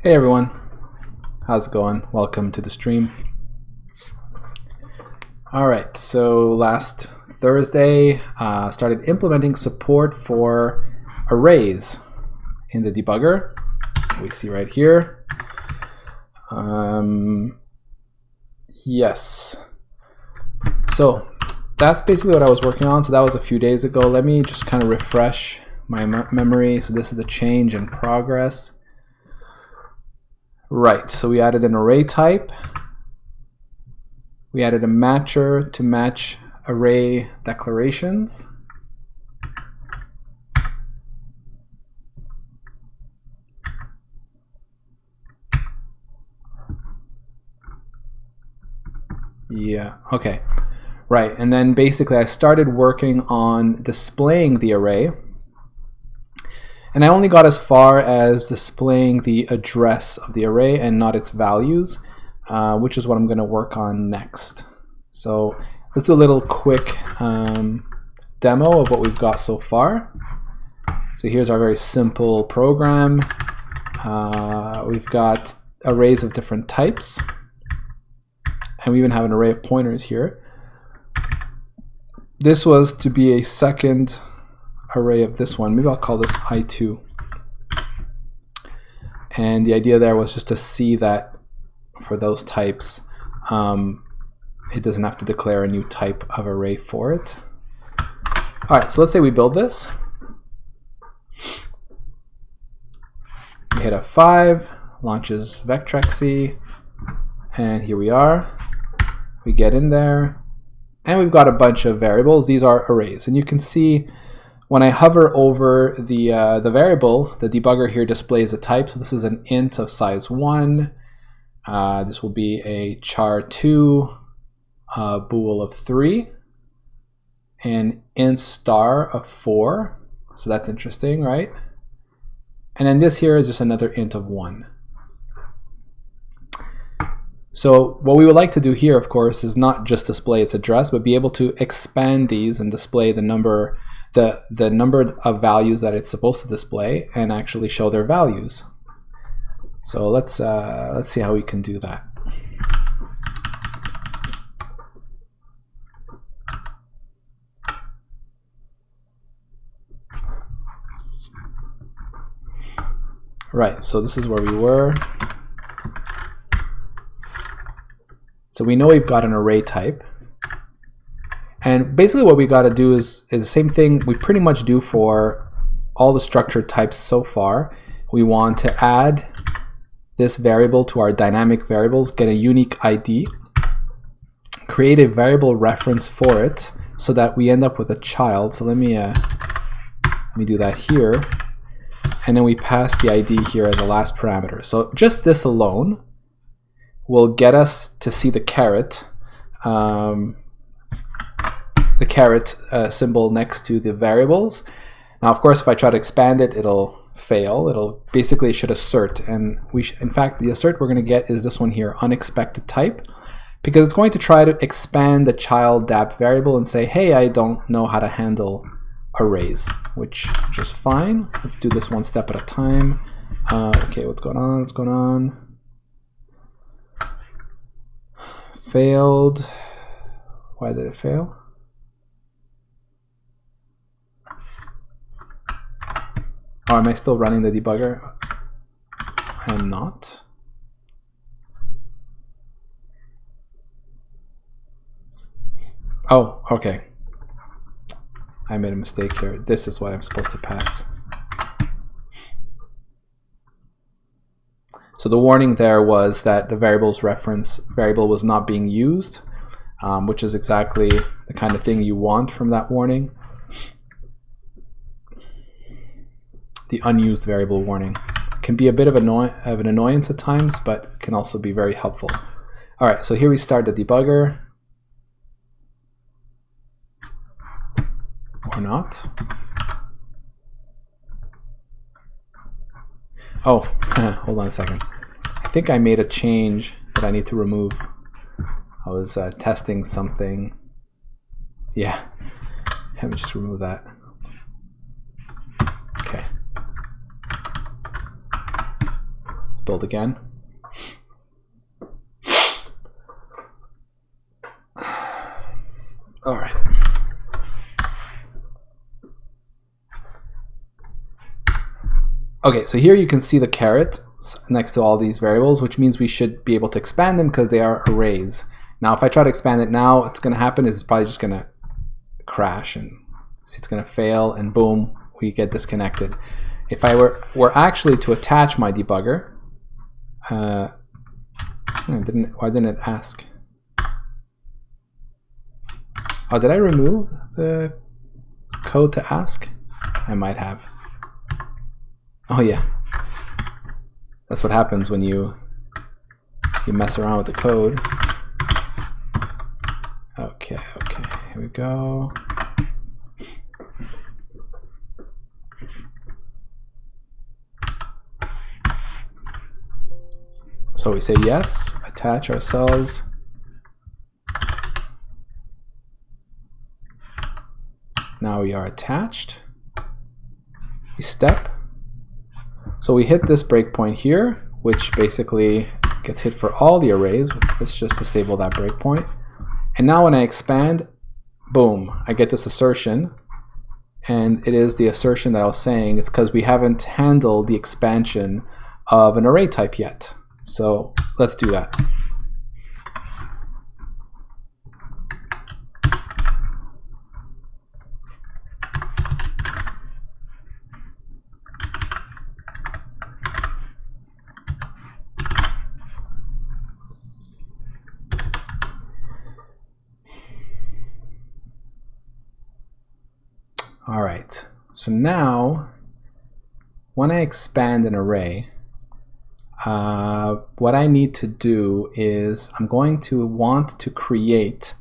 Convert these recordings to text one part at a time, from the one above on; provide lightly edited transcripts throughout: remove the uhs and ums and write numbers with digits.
Hey everyone, how's it going? Welcome to the stream. Alright, so last Thursday started implementing support for arrays in the debugger. We see right here. Yes. So that's basically what I was working on. So that was a few days ago. Let me just kind of refresh my memory. So this is the change in progress. Right, so we added an array type. We added a matcher to match array declarations. Yeah, okay. Right, and then basically I started working on displaying the array. And I only got as far as displaying the address of the array and not its values, which is what I'm going to work on next. So let's do a little quick demo of what we've got so far. So here's our very simple program. We've got arrays of different types, and we even have an array of pointers here. This was to be a second array of this one. Maybe I'll call this I2. And the idea there was just to see that for those types, it doesn't have to declare a new type of array for it. All right, so let's say we build this. We hit F5, launches Vectrex, and here we are. We get in there, and we've got a bunch of variables. These are arrays, and you can see when I hover over the variable, the debugger here displays a type. So this is an int of size 1. This will be a char2 bool of 3, and int star of 4. So that's interesting, right? And then this here is just another int of 1. So what we would like to do here, of course, is not just display its address, but be able to expand these and display the number of values that it's supposed to display and actually show their values. So let's see how we can do that. Right, so this is where we were. So we know we've got an array type. And basically what we got to do is the same thing we pretty much do for all the structured types so far. We want to add this variable to our dynamic variables, get a unique ID, create a variable reference for it so that we end up with a child. So let me do that here. And then we pass the ID here as a last parameter. So just this alone will get us to see the caret. Symbol next to the variables. Now, of course, if I try to expand it, it'll fail. It should assert, and in fact, the assert we're going to get is this one here, unexpected type, because it's going to try to expand the child dap variable and say, hey, I don't know how to handle arrays, which is just fine. Let's do this one step at a time. Okay, what's going on? What's going on? Failed. Why did it fail? Oh, am I still running the debugger? I am not. Oh, okay. I made a mistake here. This is what I'm supposed to pass. So the warning there was that the variable's reference variable was not being used, which is exactly the kind of thing you want from that warning. The unused variable warning can be a bit of an annoyance at times, but can also be very helpful. All right, so here we start the debugger. Or not. Oh, hold on a second. I think I made a change that I need to remove. I was testing something. Yeah, let me just remove that. Okay. build again. All right. Okay, so here you can see the caret next to all these variables, which means we should be able to expand them because they are arrays. Now, if I try to expand it now, what's going to happen is it's probably just going to crash and it's going to fail, and boom, we get disconnected. If I were actually to attach my debugger, why didn't it ask? Oh, did I remove the code to ask? I might have. Oh yeah, that's what happens when you mess around with the code. Okay, here we go. So we say yes, attach ourselves. Now we are attached. We step. So we hit this breakpoint here, which basically gets hit for all the arrays. Let's just disable that breakpoint. And now when I expand, boom, I get this assertion. And it is the assertion that I was saying. It's because we haven't handled the expansion of an array type yet. So let's do that. All right, so now when I expand an array, what I need to do is I'm going to want to create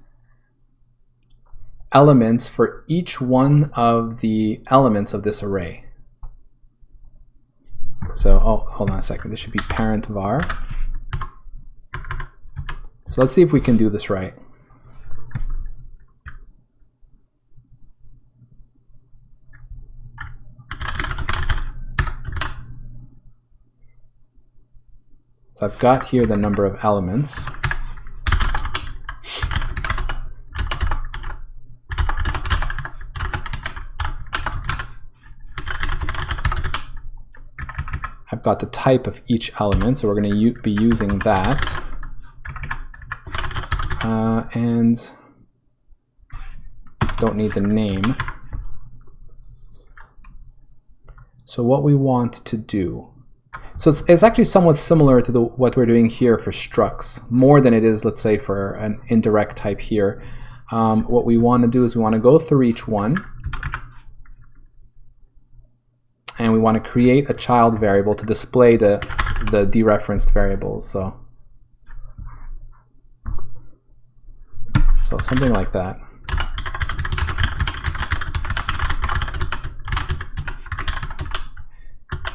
elements for each one of the elements of this array. So, oh, hold on a second, this should be parent var. So let's see if we can do this right. So I've got here the number of elements. I've got the type of each element, so we're going to be using that. And don't need the name. So what we want to do, so it's actually somewhat similar to what we're doing here for structs, more than it is, let's say, for an indirect type here. What we want to do is we want to go through each one, and we want to create a child variable to display the dereferenced variables. So something like that.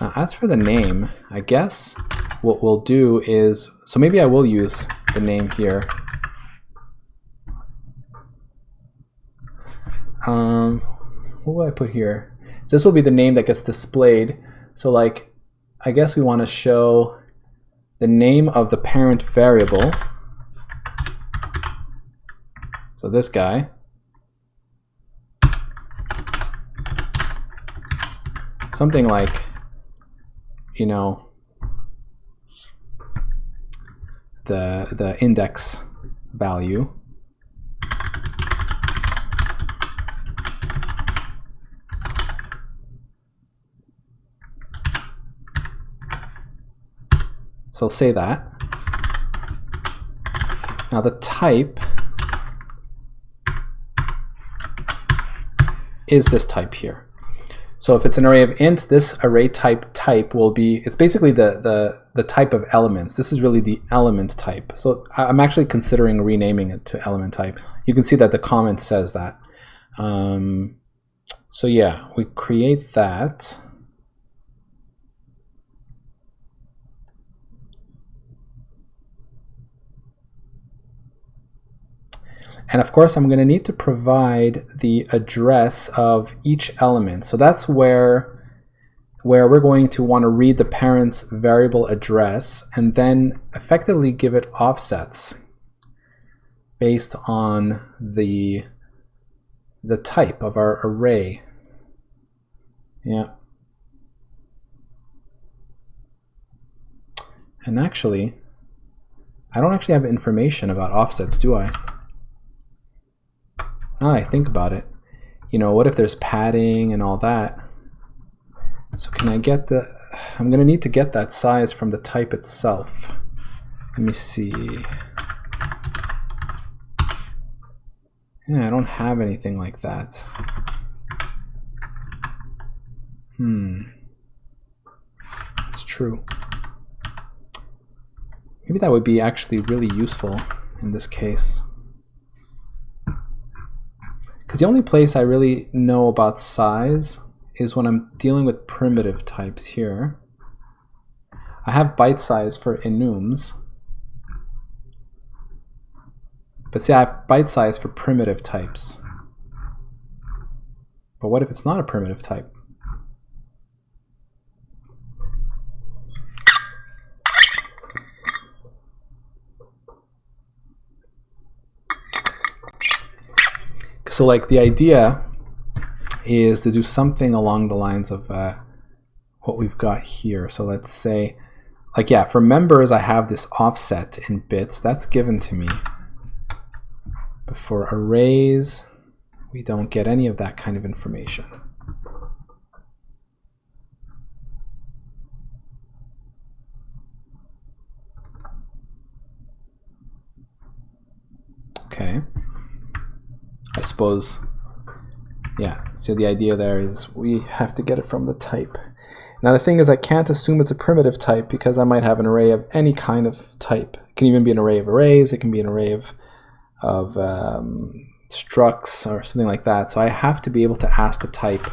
Now, as for the name, I guess what we'll do is, so maybe I will use the name here. What will I put here? So this will be the name that gets displayed. So like, I guess we want to show the name of the parent variable. So this guy. Something like, you know, the index value. So I'll say that. Now the type is this type here. So if it's an array of int, this array type will be, it's basically the type of elements. This is really the element type. So I'm actually considering renaming it to element type. You can see that the comment says that. So yeah, we create that. And of course, I'm going to need to provide the address of each element. So that's where where we're going to want to read the parent's variable address and then effectively give it offsets based on the type of our array. Yeah. And actually, I don't actually have information about offsets, do I? I think about it. You know, what if there's padding and all that? So can I get I'm going to need to get that size from the type itself. Let me see. Yeah, I don't have anything like that. It's true. Maybe that would be actually really useful in this case. Because the only place I really know about size is when I'm dealing with primitive types here. I have byte size for enums. But see, I have byte size for primitive types. But what if it's not a primitive type? So like the idea is to do something along the lines of what we've got here. So let's say, like, yeah, for members I have this offset in bits. That's given to me. But for arrays, we don't get any of that kind of information. Okay. I suppose, yeah, so the idea there is we have to get it from the type. Now the thing is, I can't assume it's a primitive type because I might have an array of any kind of type. It can even be an array of arrays, it can be an array of structs or something like that. So I have to be able to ask the type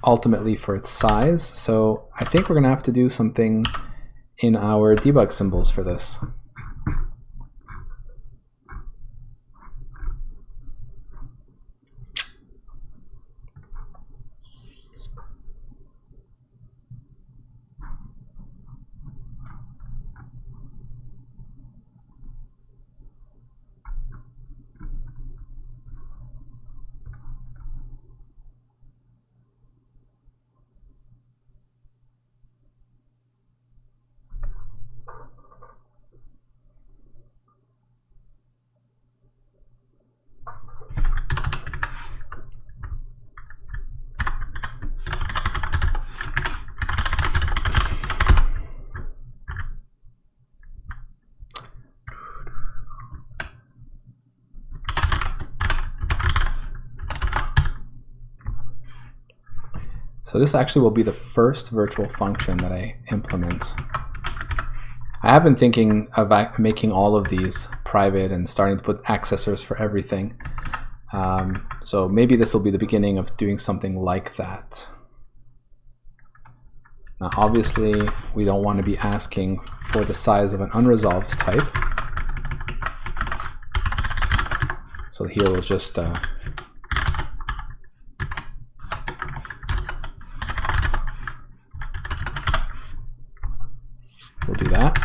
ultimately for its size. So I think we're going to have to do something in our debug symbols for this. So this actually will be the first virtual function that I implement. I have been thinking of making all of these private and starting to put accessors for everything. So maybe this will be the beginning of doing something like that. Now obviously we don't want to be asking for the size of an unresolved type. So here we'll just we'll do that.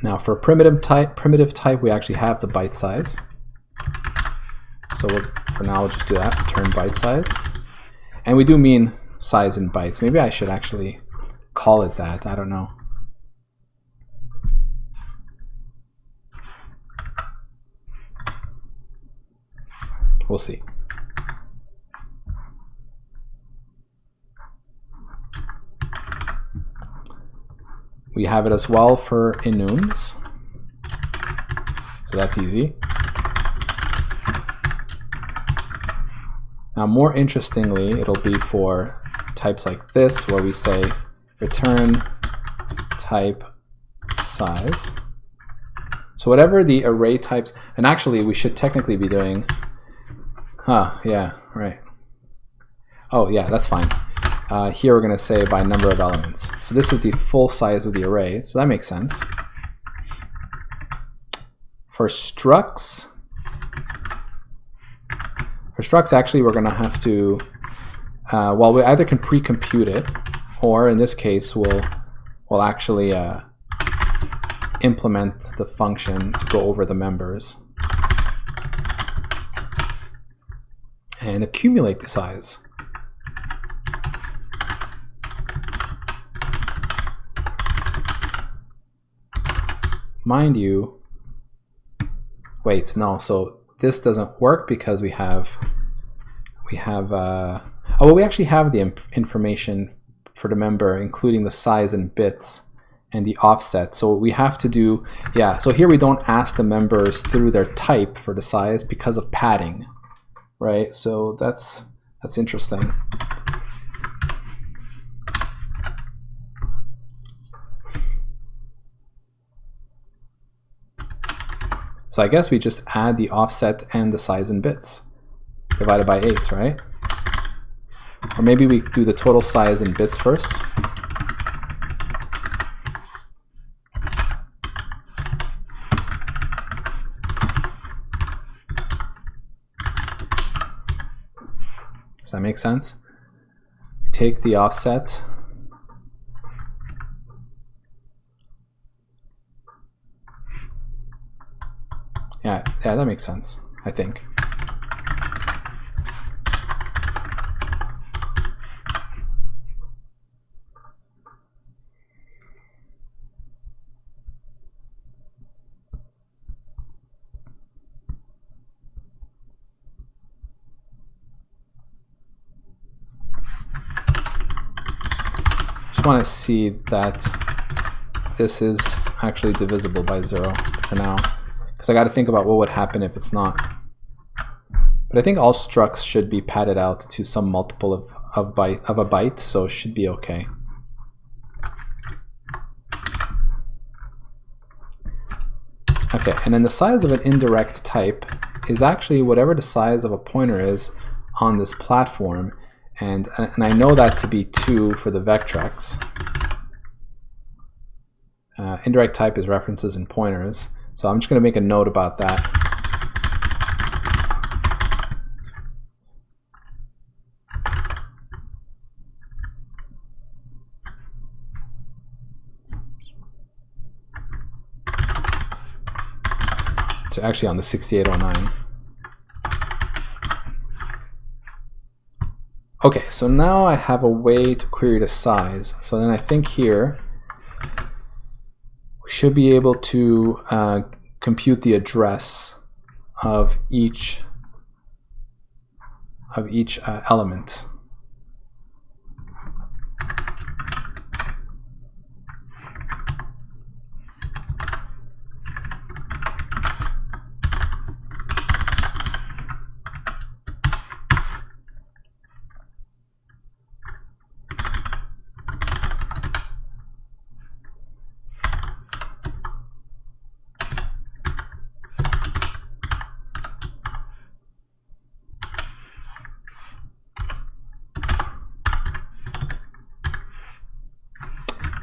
Now for primitive type, we actually have the byte size. So for now, we'll just do that, return byte size. And we do mean size in bytes. Maybe I should actually call it that, I don't know. We'll see. We have it as well for enums, so that's easy. Now more interestingly, it'll be for types like this, where we say return type size. So whatever the array types, and actually we should technically be doing, yeah, right. Oh yeah, that's fine. Here we're going to say by number of elements. So this is the full size of the array, so that makes sense. For structs, actually we're going to have to well, we either can pre-compute it, or in this case, we'll actually implement the function to go over the members and accumulate the size. Mind you, wait, no, so this doesn't work because we actually have the information for the member, including the size in bits and the offset. So we have to do, yeah, so here we don't ask the members through their type for the size because of padding, right? So that's interesting. So I guess we just add the offset and the size in bits divided by 8, right? Or maybe we do the total size in bits first. Does that make sense? We take the offset. Yeah, that makes sense, I think. Just want to see that this is actually divisible by 0 for now. Because I got to think about what would happen if it's not. But I think all structs should be padded out to some multiple of a byte, so it should be okay. Okay, and then the size of an indirect type is actually whatever the size of a pointer is on this platform, and I know that to be 2 for the Vectrex. Indirect type is references and pointers. So I'm just going to make a note about that. It's actually on the 6809. Okay, so now I have a way to query the size. So then I think here we should be able to compute the address of each element.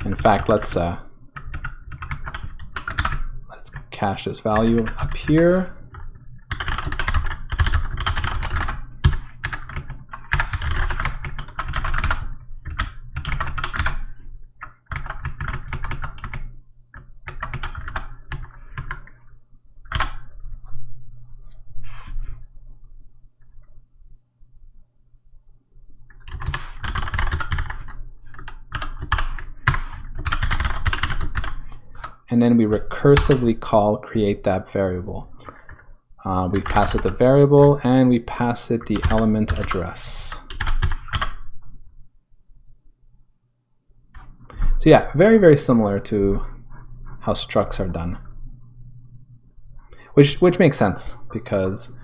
In fact, let's cache this value up here. And then we recursively call create that variable. We pass it the variable and we pass it the element address. So yeah, very, very similar to how structs are done. Which makes sense, because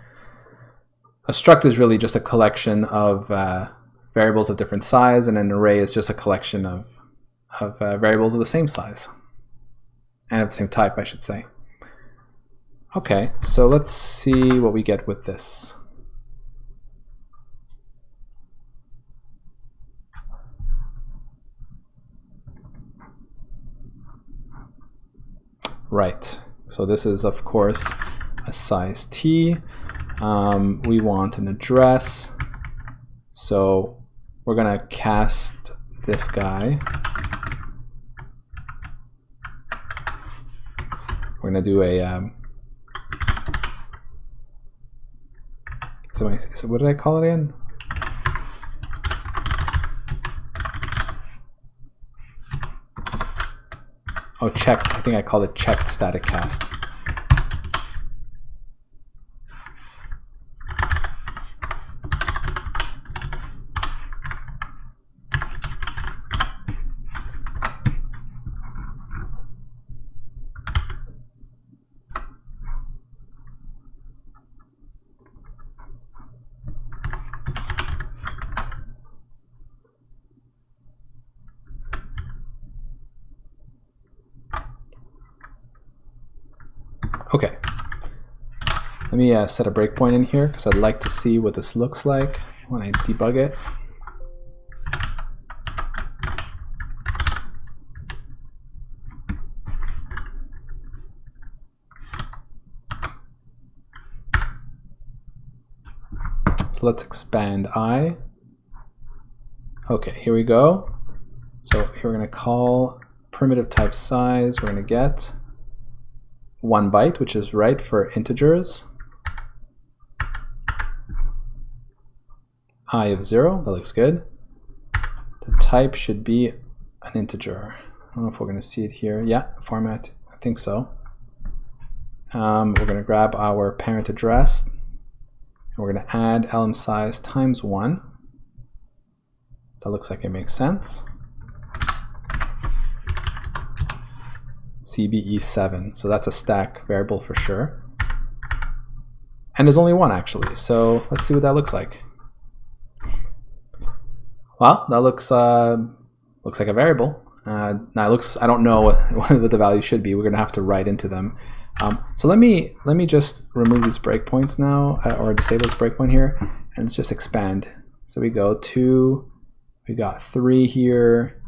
a struct is really just a collection of variables of different size, and an array is just a collection of variables of the same size. And of the same type, I should say. Okay, so let's see what we get with this. Right, so this is of course a size t. We want an address. So we're going to cast this guy. We're going to do a so what did I call it again? Oh, checked. I think I called it checked static cast. Okay, let me set a breakpoint in here because I'd like to see what this looks like when I debug it. So let's expand I. Okay, here we go. So here we're going to call primitive type size. We're going to get 1 byte, which is right for integers. I of 0, that looks good. The type should be an integer. I don't know if we're going to see it here. Yeah, format, I think so. We're going to grab our parent address, and we're going to add elem size times 1. That looks like it makes sense. CBE7, so that's a stack variable for sure. And there's only one actually, so let's see what that looks like. Well, that looks like a variable. Now it looks, I don't know what the value should be. We're gonna have to write into them. So let me just remove these breakpoints now, or disable this breakpoint here, and let's just expand. So we go 2, we got 3 here,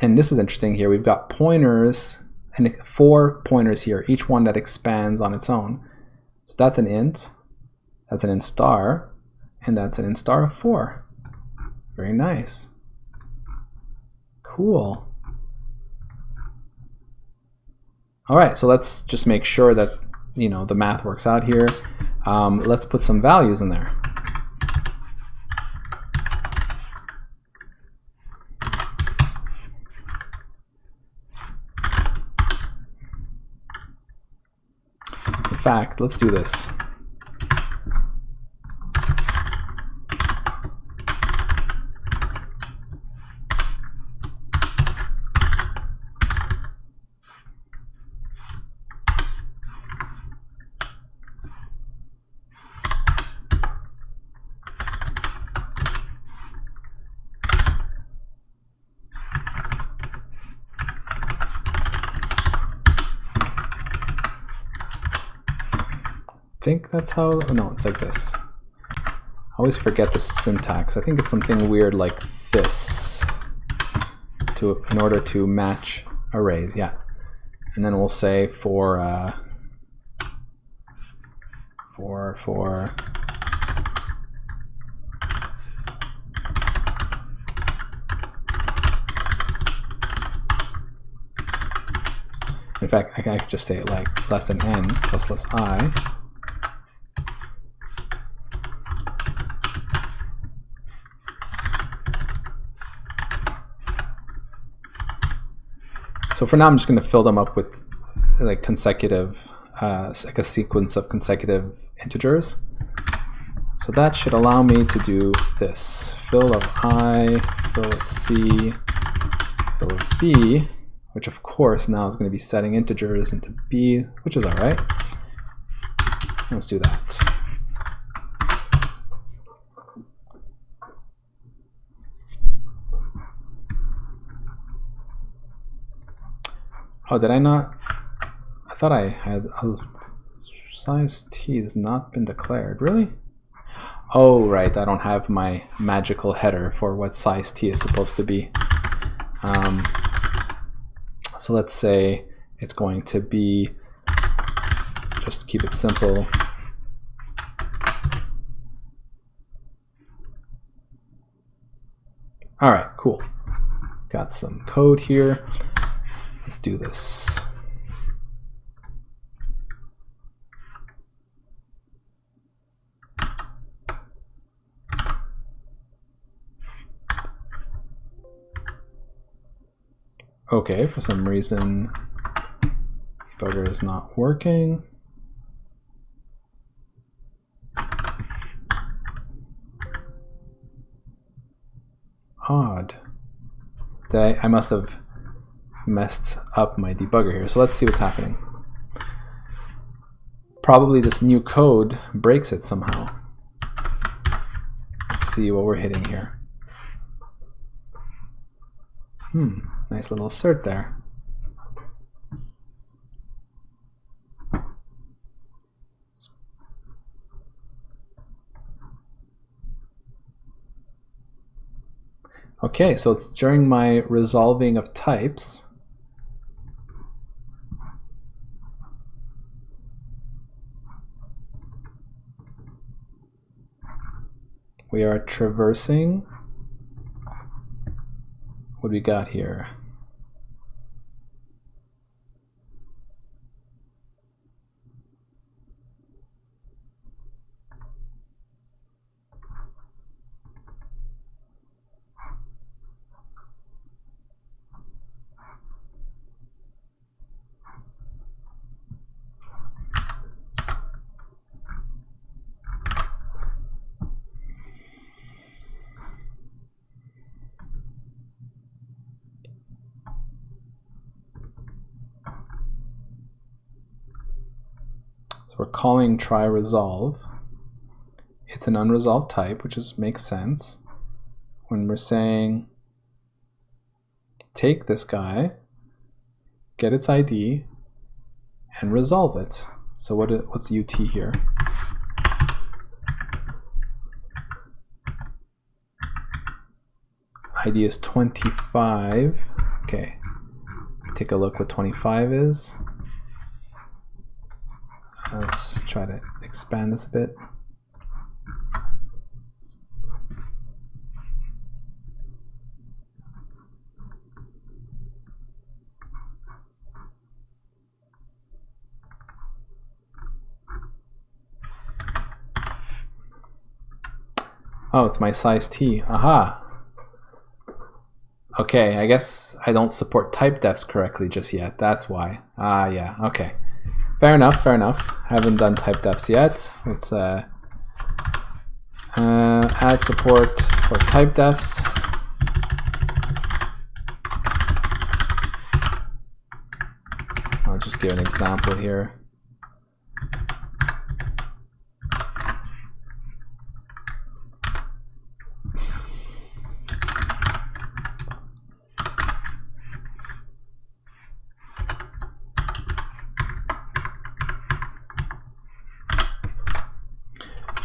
and this is interesting here. We've got pointers, and 4 pointers here, each one that expands on its own. So that's an int, that's an int star, and that's an int star of 4. Very nice. Cool. All right, so let's just make sure that, you know, the math works out here. Let's put some values in there. In fact, let's do this. I think that's how, oh no, it's like this. I always forget the syntax. I think it's something weird like this in order to match arrays, yeah. And then we'll say for in fact, I can just say it like less than n plus less I. So for now, I'm just going to fill them up with like consecutive, like a sequence of consecutive integers. So that should allow me to do this: fill of I, fill of C, fill of B, which of course now is going to be setting integers into B, which is all right. Let's do that. Oh, did I not? I thought I had size t has not been declared. Really? Oh, right. I don't have my magical header for what size t is supposed to be. So let's say it's going to be, just to keep it simple, All right, cool. Got some code here. Let's do this. Okay, for some reason, Debugger is not working. Odd. I must have messed up my debugger here. So let's see what's happening. Probably this new code breaks it somehow. Let's see what we're hitting here. Nice little assert there. Okay, so it's during my resolving of types. We are traversing. What do we got here? So we're calling try resolve. It's an unresolved type, which makes sense. When we're saying take this guy, get its ID, and resolve it. So what's UT here? ID is 25. Okay, take a look what 25 is. Let's try to expand this a bit. Oh, it's my size T. Aha. Okay, I guess I don't support type defs correctly just yet. That's why. Ah, yeah. Okay. Fair enough, fair enough. Haven't done type defs yet. Let's add support for type defs. I'll just give an example here.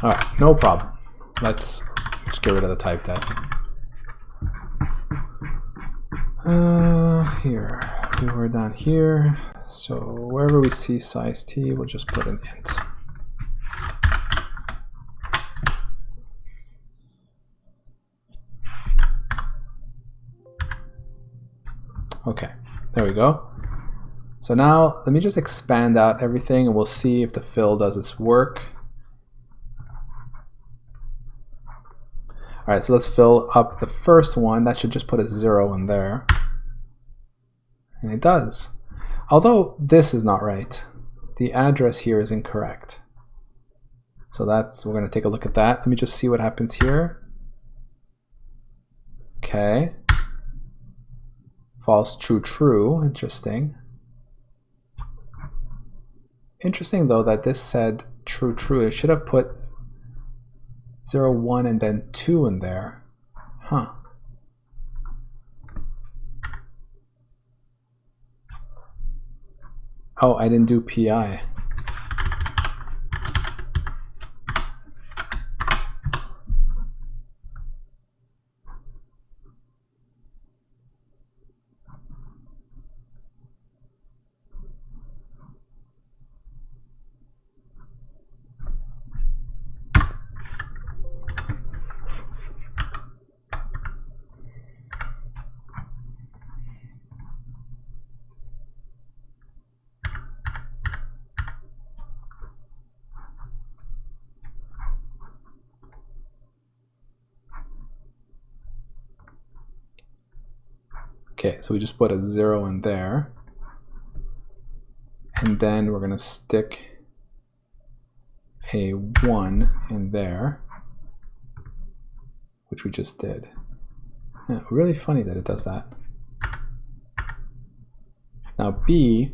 All right, no problem. Let's just get rid of the type def. Here, we were down here. So wherever we see size T, we'll just put an int. Okay, there we go. So now let me just expand out everything and we'll see if the fill does its work. All right, so let's fill up the first one. That should just put a 0 in there. And it does. Although this is not right. The address here is incorrect. So we're going to take a look at that. Let me just see what happens here. Okay. False, true, true. Interesting. Interesting though that this said true, true. It should have put 0, 1, and then 2 in there. Huh. Oh, I didn't do PI. Okay, so we just put a 0 in there. And then we're going to stick a 1 in there, which we just did. Yeah, really funny that it does that. Now B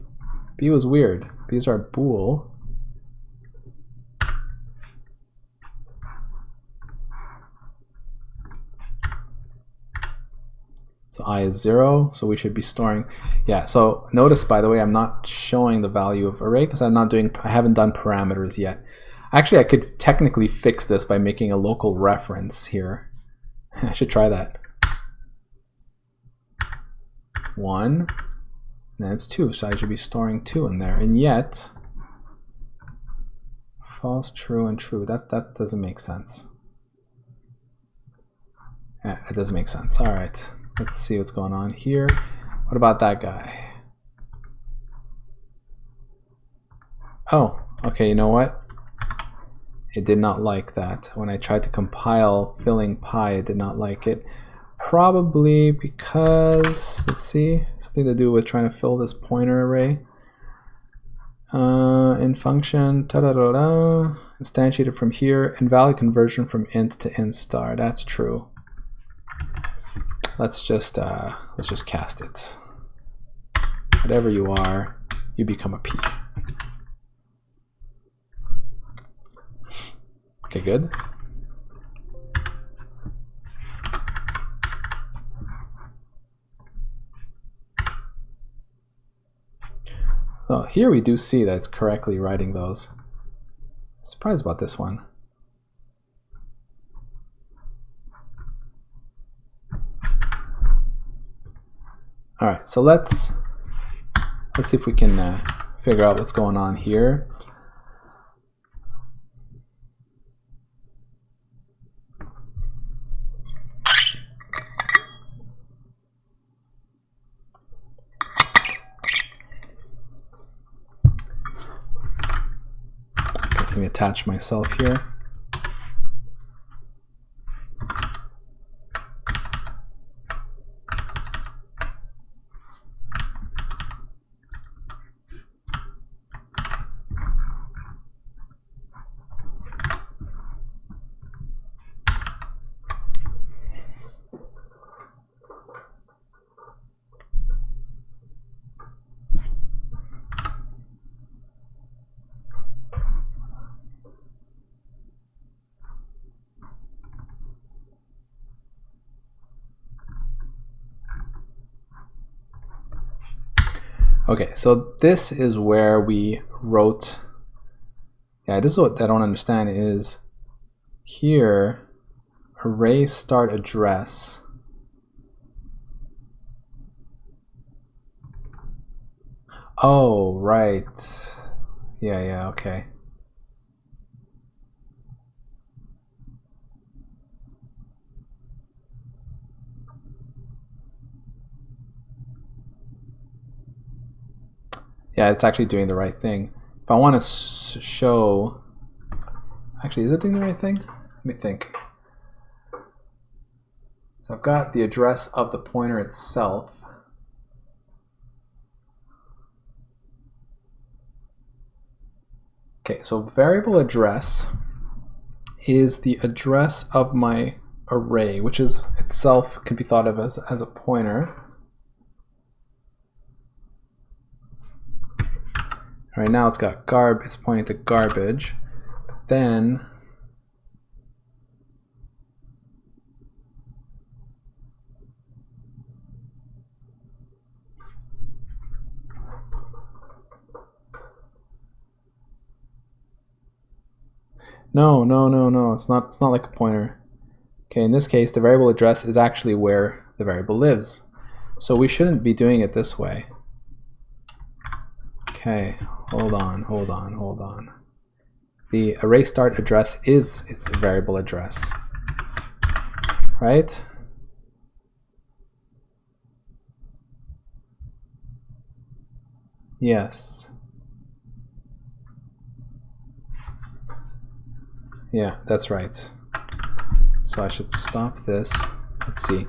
was weird. B is our bool. So I is 0, so we should be storing. Yeah, so notice, by the way, I'm not showing the value of array because I haven't done parameters yet. Actually, I could technically fix this by making a local reference here. I should try that. 1, and it's 2, so I should be storing 2 in there. And yet, false, true, and true. That doesn't make sense. Yeah, it doesn't make sense. All right. Let's see what's going on here. What about that guy? Oh, okay, you know what? It did not like that. When I tried to compile filling pi, it did not like it. Probably because, let's see, something to do with trying to fill this pointer array. In function, instantiated from here, invalid conversion from int to int star. That's true. Let's just cast it. Whatever you are, you become a P. Okay, good. Oh, here we do see that it's correctly writing those. Surprised about this one. All right, so let's see if we can figure out what's going on here. Okay, so let me attach myself here. Okay, so this is where we wrote, yeah, this is what I don't understand is here, array start address. Oh, right. Yeah, okay. Yeah, it's actually doing the right thing. If I want to show, actually, is it doing the right thing? Let me think. So I've got the address of the pointer itself. Okay, so variable address is the address of my array, which is itself can be thought of as a pointer. Right now it's got it's pointing to garbage. Then no, it's not like a pointer. Okay, in this case the variable address is actually where the variable lives. So we shouldn't be doing it this way. Okay, hold on. The array start address is its variable address, right? Yes. Yeah, that's right. So I should stop this. Let's see.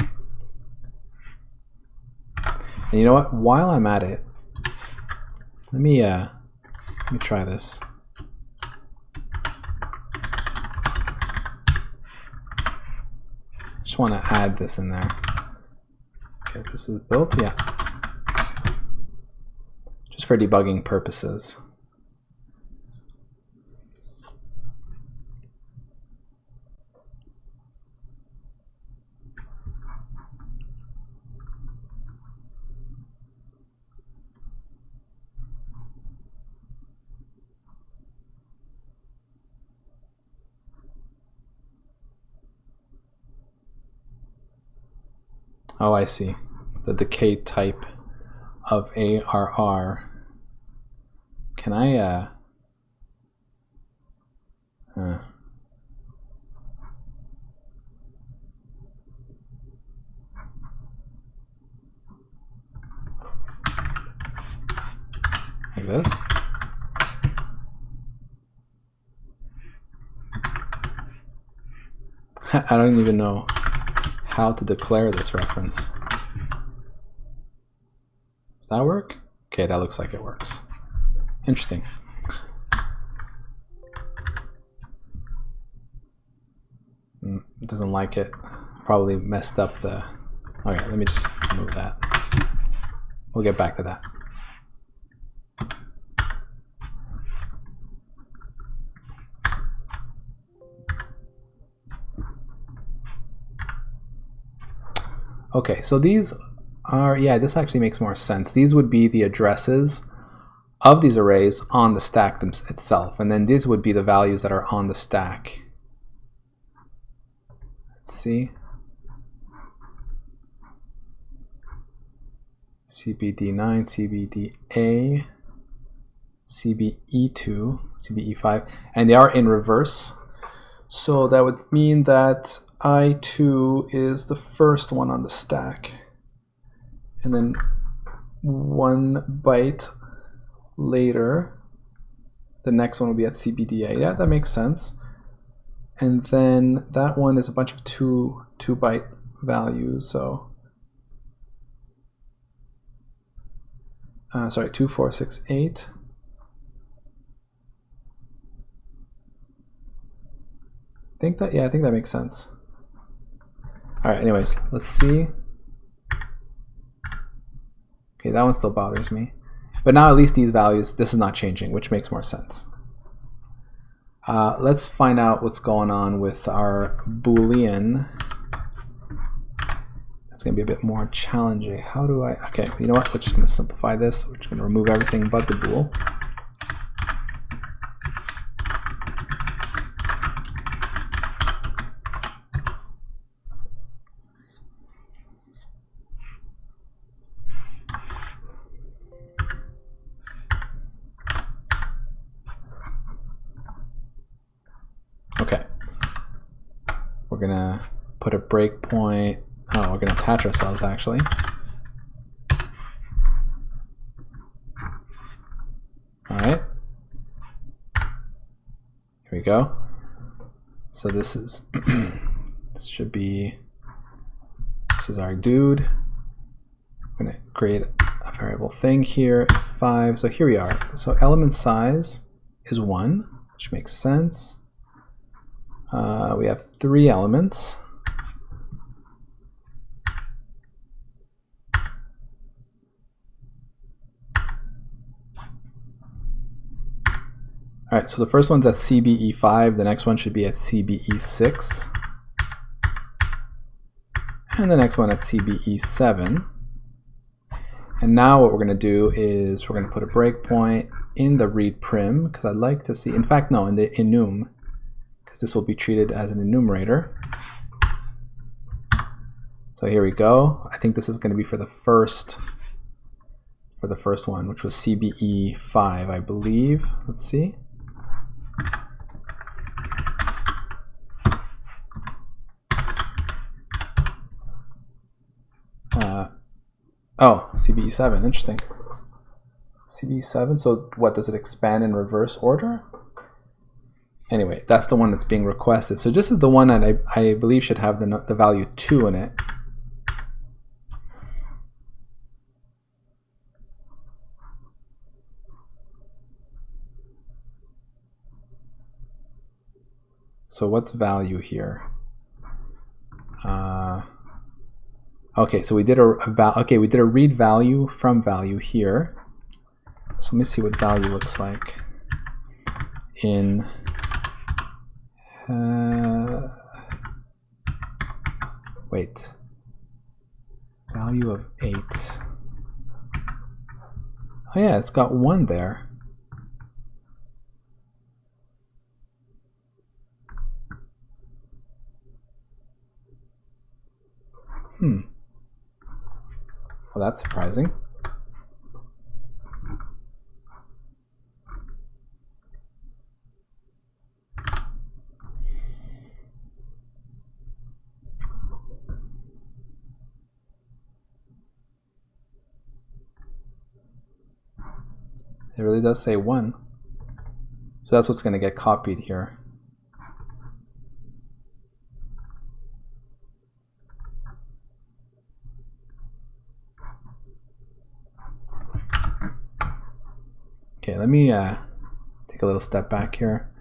And you know what? While I'm at it, let me try this. Just want to add this in there. Okay, this is built, yeah. Just for debugging purposes. Oh, I see. The decay type of ARR. Can I, like this? I don't even know how to declare this reference. Does that work? Okay, that looks like it works. Interesting. It doesn't like it. Probably messed up the... Okay, let me just remove that. We'll get back to that. Okay, so these are, yeah, this actually makes more sense. These would be the addresses of these arrays on the stack itself, and then these would be the values that are on the stack. Let's see. CBD9, CBDA, CBE2, CBE5, and they are in reverse. So that would mean that I2 is the first one on the stack, and then 1 byte later the next one will be at CBDA. Yeah, that makes sense. And then that one is a bunch of 2 byte values, so sorry, 2, 4, 6, 8. I think that makes sense. All right, anyways, let's see. Okay, that one still bothers me. But now at least these values, this is not changing, which makes more sense. Let's find out what's going on with our Boolean. That's gonna be a bit more challenging. How do I, okay, you know what? We're just gonna simplify this. We're just gonna remove everything but the bool. Okay, we're gonna put a breakpoint. Oh, we're gonna attach ourselves actually. All right, here we go. So this is this should be, this is our dude. I'm gonna create a variable thing here, 5. So here we are. So element size is 1, which makes sense. We have 3 elements. All right, so the first one's at CBE5, the next one should be at CBE6, and the next one at CBE7. And now what we're going to do is we're going to put a breakpoint in the read prim, because I'd like to see, in fact, no, in the enum, because this will be treated as an enumerator. So here we go. I think this is going to be for the first one, which was CBE5, I believe. Let's see. Oh, CBE7, interesting. CBE7, so what, does it expand in reverse order? Anyway, that's the one that's being requested. So this is the one that I believe should have the value 2 in it. So what's value here? Okay, so we did we did a read value from value here. So let me see what value looks like in wait, value of 8. Oh yeah, it's got 1 there. Well, that's surprising. It really does say 1. So that's what's going to get copied here. Okay, let me take a little step back here.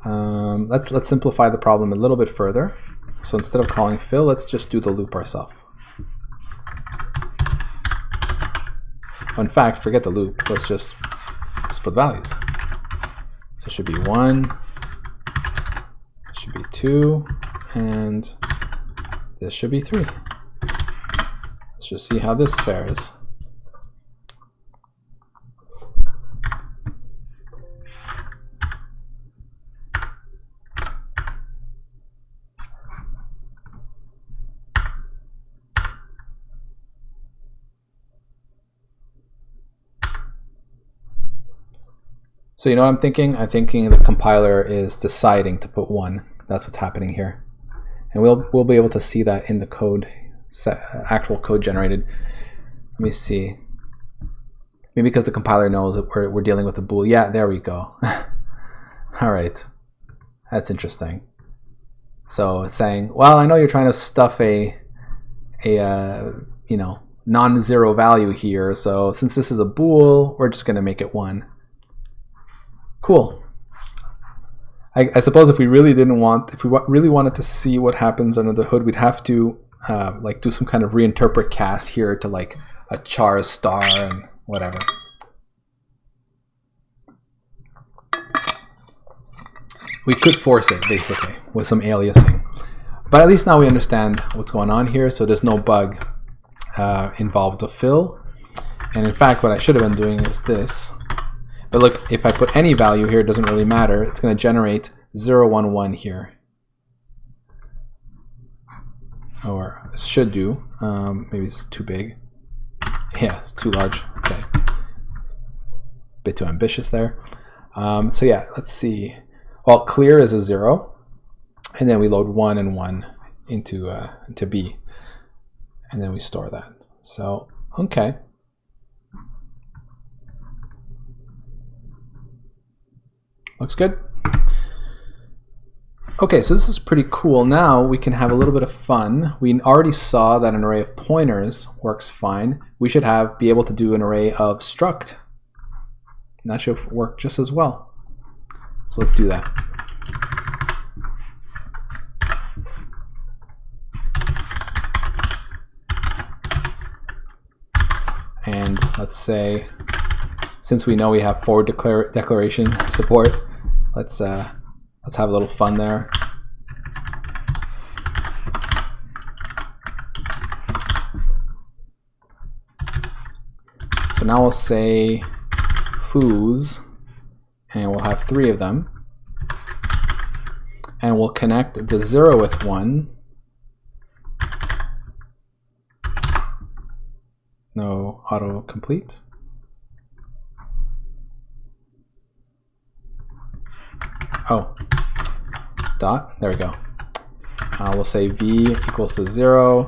Let's simplify the problem a little bit further. So instead of calling fill, let's just do the loop ourselves. In fact, forget the loop. Let's just put values. So it should be 1, it should be 2, and this should be 3. Let's just see how this fares. So you know what I'm thinking? I'm thinking the compiler is deciding to put 1. That's what's happening here. And we'll be able to see that in the code, actual code generated. Let me see. Maybe because the compiler knows that we're dealing with a bool. Yeah, there we go. All right. That's interesting. So it's saying, well, I know you're trying to stuff a you know, non-zero value here. So since this is a bool, we're just going to make it 1. Cool. I suppose if we really really wanted to see what happens under the hood, we'd have to like do some kind of reinterpret cast here to like a char star and whatever. We could force it basically with some aliasing, but at least now we understand what's going on here. So there's no bug involved with fill, and in fact, what I should have been doing is this. But look, if I put any value here, it doesn't really matter. It's going to generate 0, 1, 1 here. Or it should do. Maybe it's too big. Yeah, it's too large. Okay. It's a bit too ambitious there. So yeah, let's see. Well, clear is a 0. And then we load 1 and 1 into B. And then we store that. So, okay. Looks good. Okay, so this is pretty cool. Now we can have a little bit of fun. We already saw that an array of pointers works fine. We should be able to do an array of struct. And that should work just as well. So let's do that. And let's say, since we know we have forward declaration support, let's have a little fun there. So now we'll say foos, and we'll have 3 of them, and we'll connect the 0 with 1. No autocomplete. Oh, dot, there we go. We'll say v equals to 0.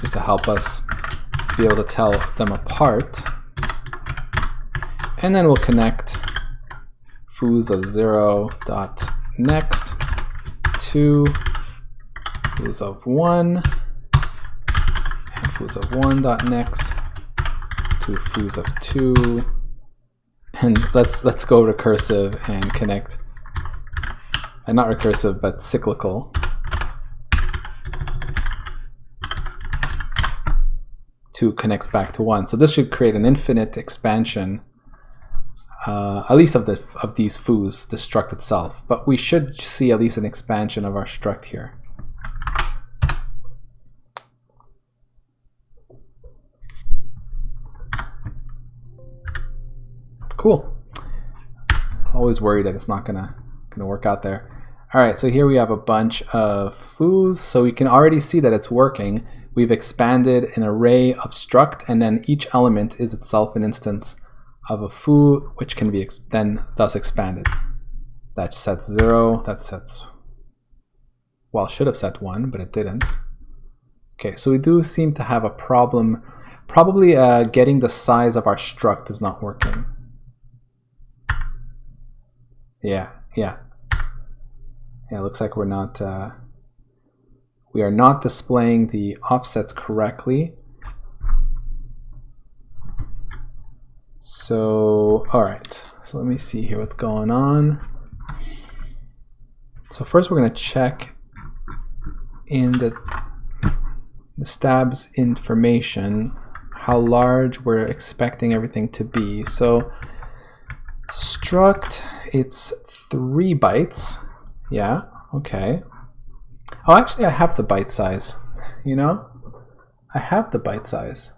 Just to help us be able to tell them apart. And then we'll connect foos of 0 dot next to foos of 1 and foos of 1 dot next to foos of 2 And let's go recursive and connect. And not recursive, but cyclical. 2 connects back to 1. So this should create an infinite expansion, at least of these foos, the struct itself. But we should see at least an expansion of our struct here. Cool. Always worried that it's not gonna work out there. All right, so here we have a bunch of foos. So we can already see that it's working. We've expanded an array of struct, and then each element is itself an instance of a foo, which can be then thus expanded. That sets 0. That sets, well, should have set 1, but it didn't. Okay, so we do seem to have a problem. Probably getting the size of our struct is not working. Yeah. It looks like we are not displaying the offsets correctly. So, all right. So let me see here what's going on. So first we're going to check in the stabs information how large we're expecting everything to be. So struct, it's 3 bytes. Yeah, okay. Oh, actually I have the byte size, you know? I have the byte size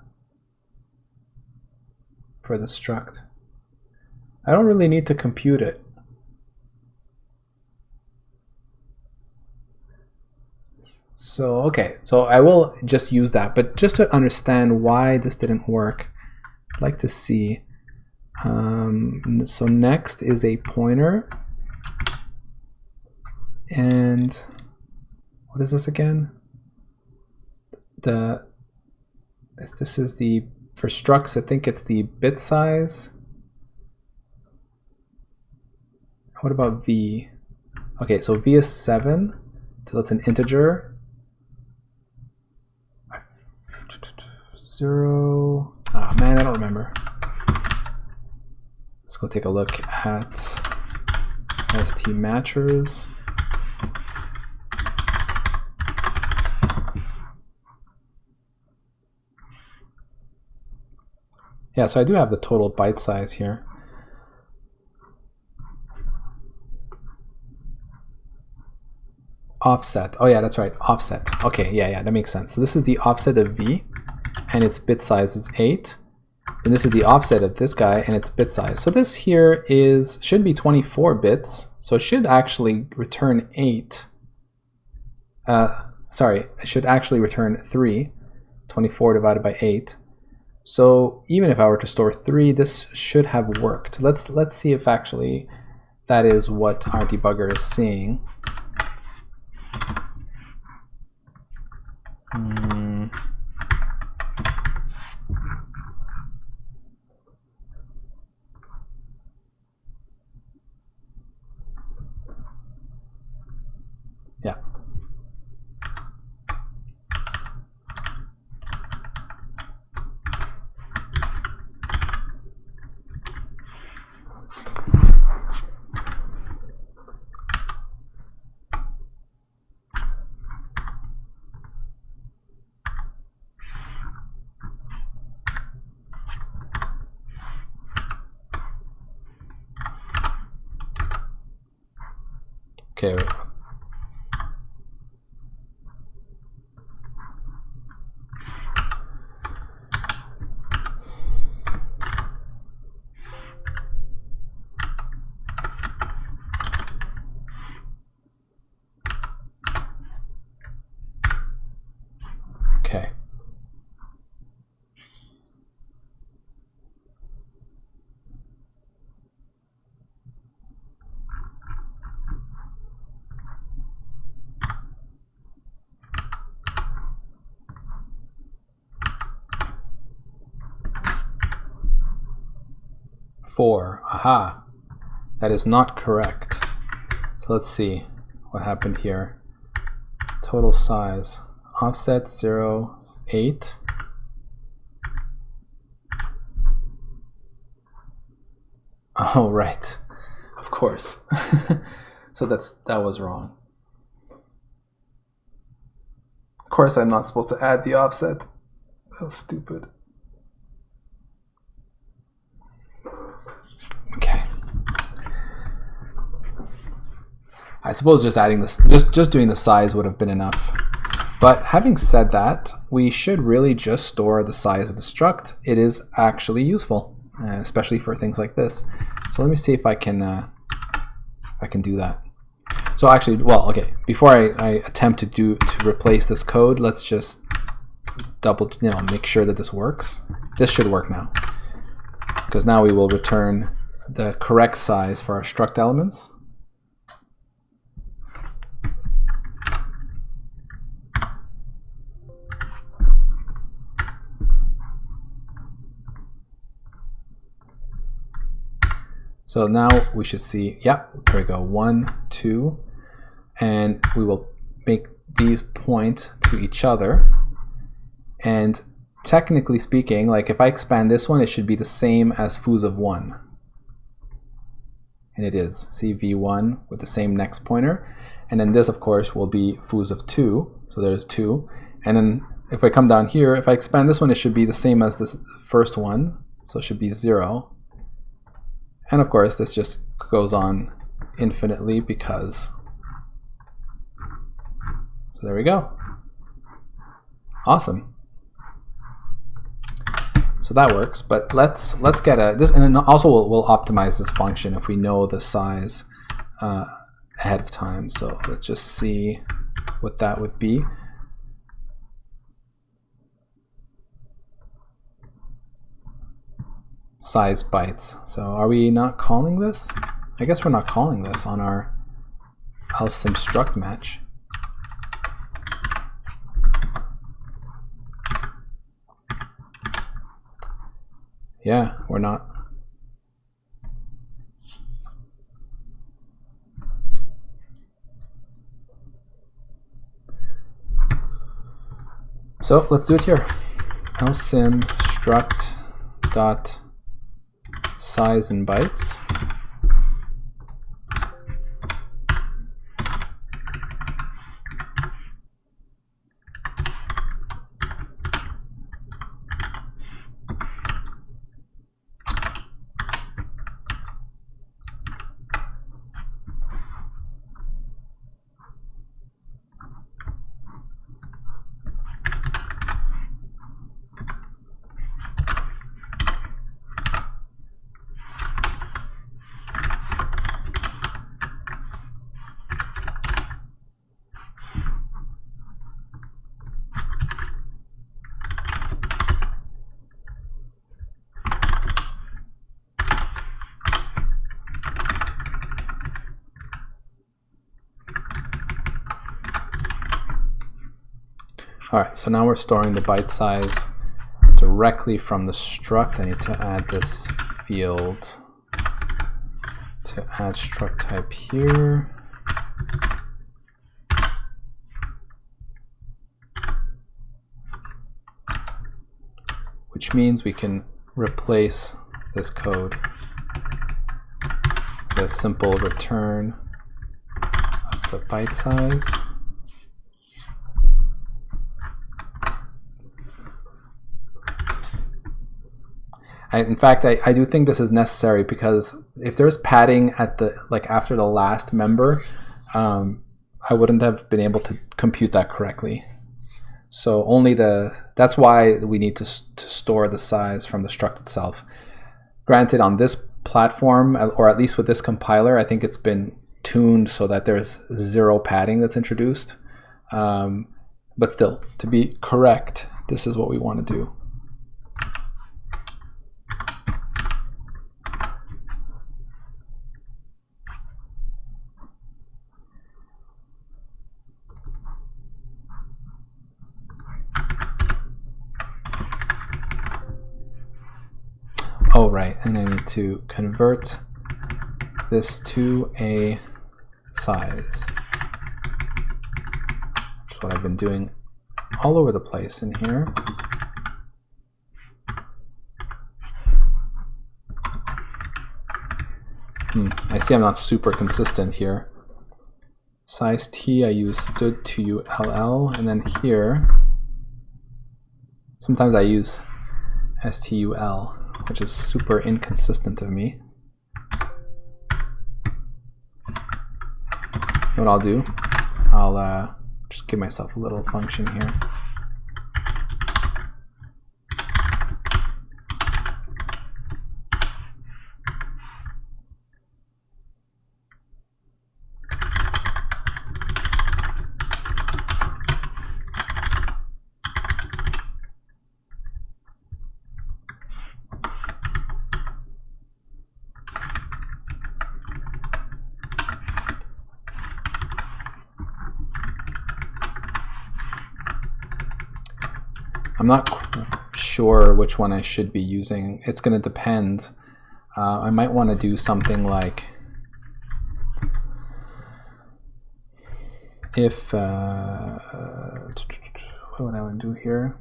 for the struct. I don't really need to compute it. So, okay, so I will just use that, but just to understand why this didn't work, I'd like to see. So next is a pointer. And what is this again? This is the, for structs, I think it's the bit size. What about V? Okay, so V is 7, so that's an integer. 0, oh man, I don't remember. Let's go take a look at ST matchers. Yeah, so I do have the total byte size here. Offset. Oh yeah, that's right. Offset. Okay, yeah, that makes sense. So this is the offset of V, and its bit size is 8. And this is the offset of this guy, and its bit size. So this here should be 24 bits. So it should actually return 8. Sorry, it should actually return 3. 24 divided by 8. So even if I were to store 3, this should have worked. Let's see if actually that is what our debugger is seeing. Yeah. Okay. Okay. Aha, that is not correct. So let's see what happened here. Total size, offset 0, 8. Oh, right. Of course. So that was wrong. Of course, I'm not supposed to add the offset. That was stupid. Okay. I suppose just adding this, just doing the size would have been enough. But having said that, we should really just store the size of the struct. It is actually useful, especially for things like this. So let me see if I can do that. So actually, well, okay. Before I attempt to replace this code, let's just make sure that this works. This should work now, because now we will return the correct size for our struct elements. So now we should see, yep, there we go, 1, 2, and we will make these point to each other. And technically speaking, like if I expand this one, it should be the same as foo's of 1. And it is. See v1 with the same next pointer. And then this, of course, will be foo's of 2. So there's 2. And then if I come down here, if I expand this one, it should be the same as this first one. So it should be 0. And of course, this just goes on infinitely because. So there we go. Awesome. So that works. But let's get this, and then also we'll optimize this function if we know the size ahead of time. So let's just see what that would be. Size bytes. So are we not calling this? I guess we're not calling this on our lsim struct match. Yeah, we're not. So let's do it here. lsim struct dot size in bytes. All right, so now we're storing the byte size directly from the struct. I need to add this field to add struct type here. Which means we can replace this code with a simple return of the byte size. In fact, I do think this is necessary because if there's padding at the after the last member, I wouldn't have been able to compute that correctly. So that's why we need to store the size from the struct itself. Granted, on this platform, or at least with this compiler, I think it's been tuned so that there's 0 padding that's introduced. But still, to be correct, this is what we want to do. Oh, right, and I need to convert this to a size, which is what I've been doing all over the place in here. I see I'm not super consistent here. Size T, I use stood to ULL, and then here, sometimes I use STUL, which is super inconsistent of me. What I'll do, I'll just give myself a little function here. I'm not sure which one I should be using. It's going to depend. I might want to do something like if what would I want to do here?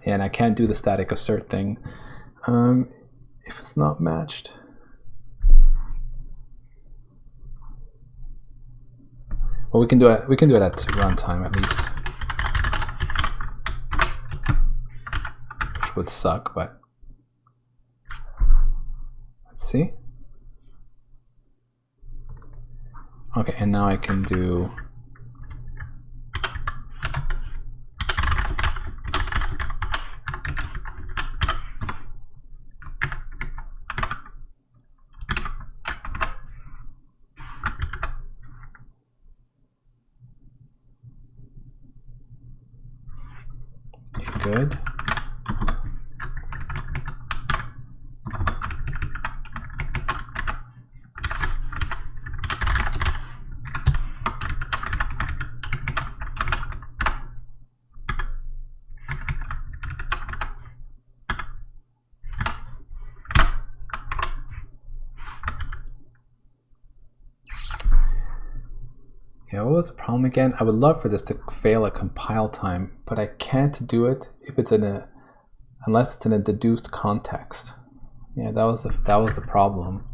And I can't do the static assert thing if it's not matched. Well, we can do it. We can do it at runtime at least, which would suck. But let's see. Okay, and now I can do. Good. Yeah, what was the problem again? I would love for this to fail at compile time, but I can't do it if it's in a, unless it's in a deduced context. Yeah, that was the problem.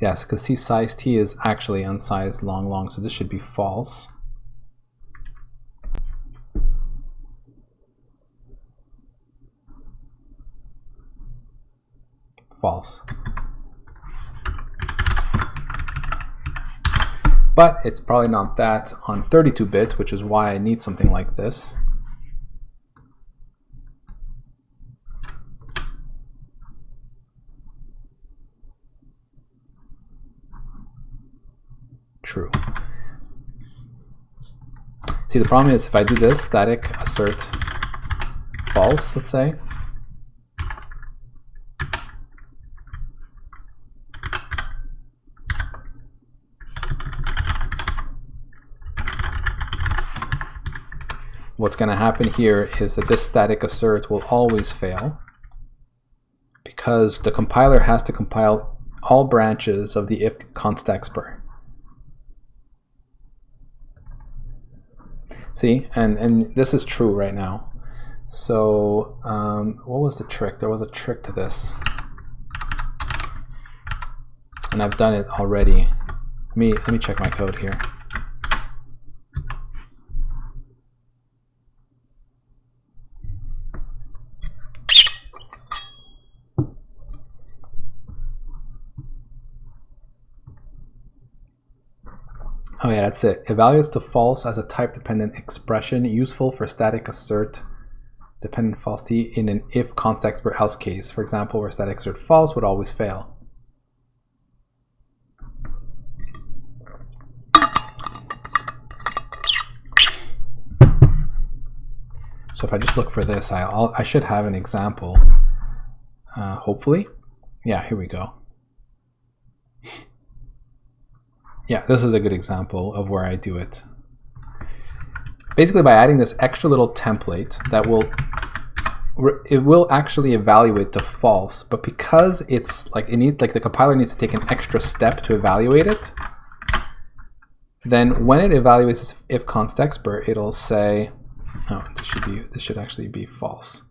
Yes, because see, size T is actually unsized long, so this should be false. False. But it's probably not that on 32-bit, which is why I need something like this. True. See, the problem is if I do this, static assert false, let's say, what's going to happen here is that this static assert will always fail because the compiler has to compile all branches of the if const expr. See, and this is true right now. So what was the trick? There was a trick to this, and I've done it already. Let me check my code here. Oh yeah, that's it. Evaluates to false as a type-dependent expression useful for static assert dependent falsity in an if context or else case. For example, where static assert false would always fail. So if I just look for this, I should have an example, hopefully. Yeah, here we go. Yeah, this is a good example of where I do it. Basically, by adding this extra little template that will actually evaluate to false, but because it's like the compiler needs to take an extra step to evaluate it, then when it evaluates this if const expert, it'll say, oh, this should actually be false.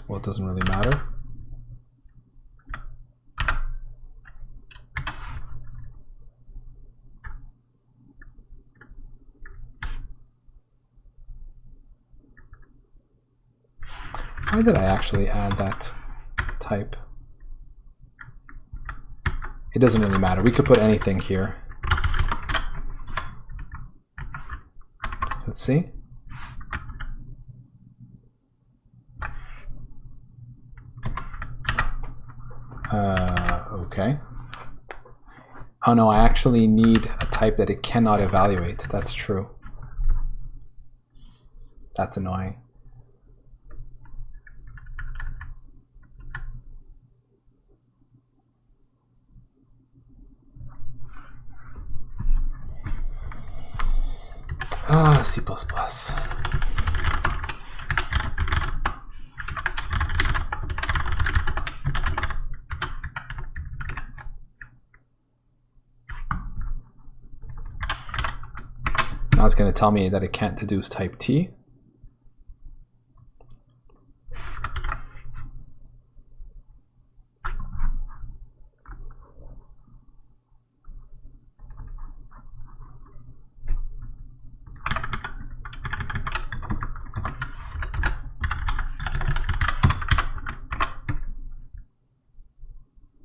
Well, it doesn't really matter. Why did I actually add that type? It doesn't really matter. We could put anything here. Let's see. Okay. Oh no, I actually need a type that it cannot evaluate. That's true. That's annoying. Ah, C++. Now it's going to tell me that it can't deduce type T.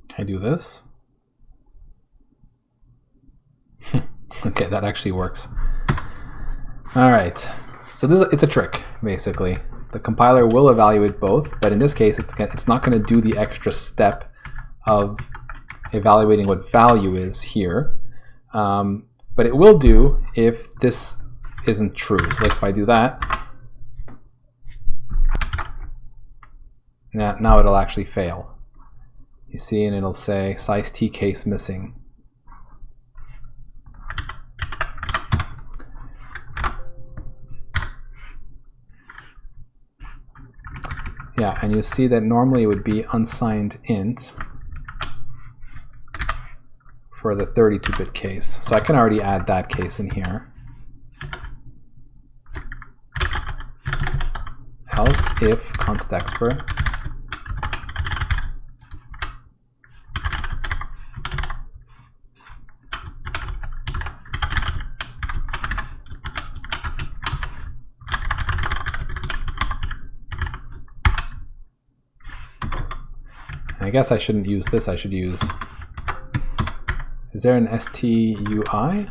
Can I do this? Okay, that actually works. All right, so it's a trick, basically. The compiler will evaluate both, but in this case, it's not going to do the extra step of evaluating what value is here. But it will do if this isn't true. So like if I do that, now it'll actually fail. You see, and it'll say size T case missing. Yeah, and you see that normally it would be unsigned int for the 32-bit case. So I can already add that case in here. Else if const expert I guess I shouldn't use this, I should use, is there an STUI?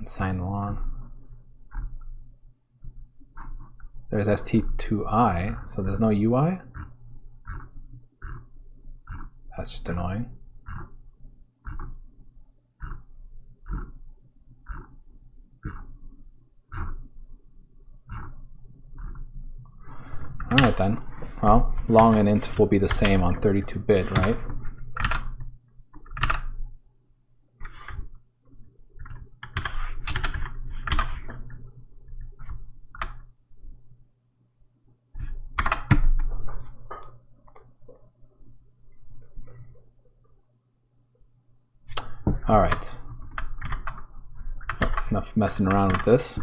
Unsigned long. There's ST2I, so there's no UI? That's just annoying. All right then. Well, long and int will be the same on 32-bit, right? All right. Enough messing around with this.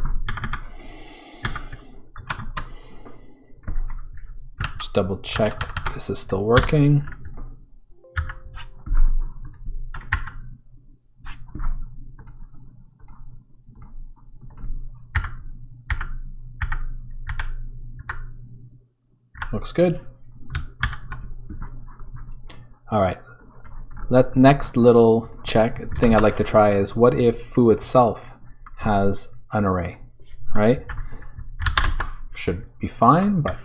Just double check this is still working. Looks good. All right. Next little thing I'd like to try is, what if foo itself has an array, right? Should be fine, but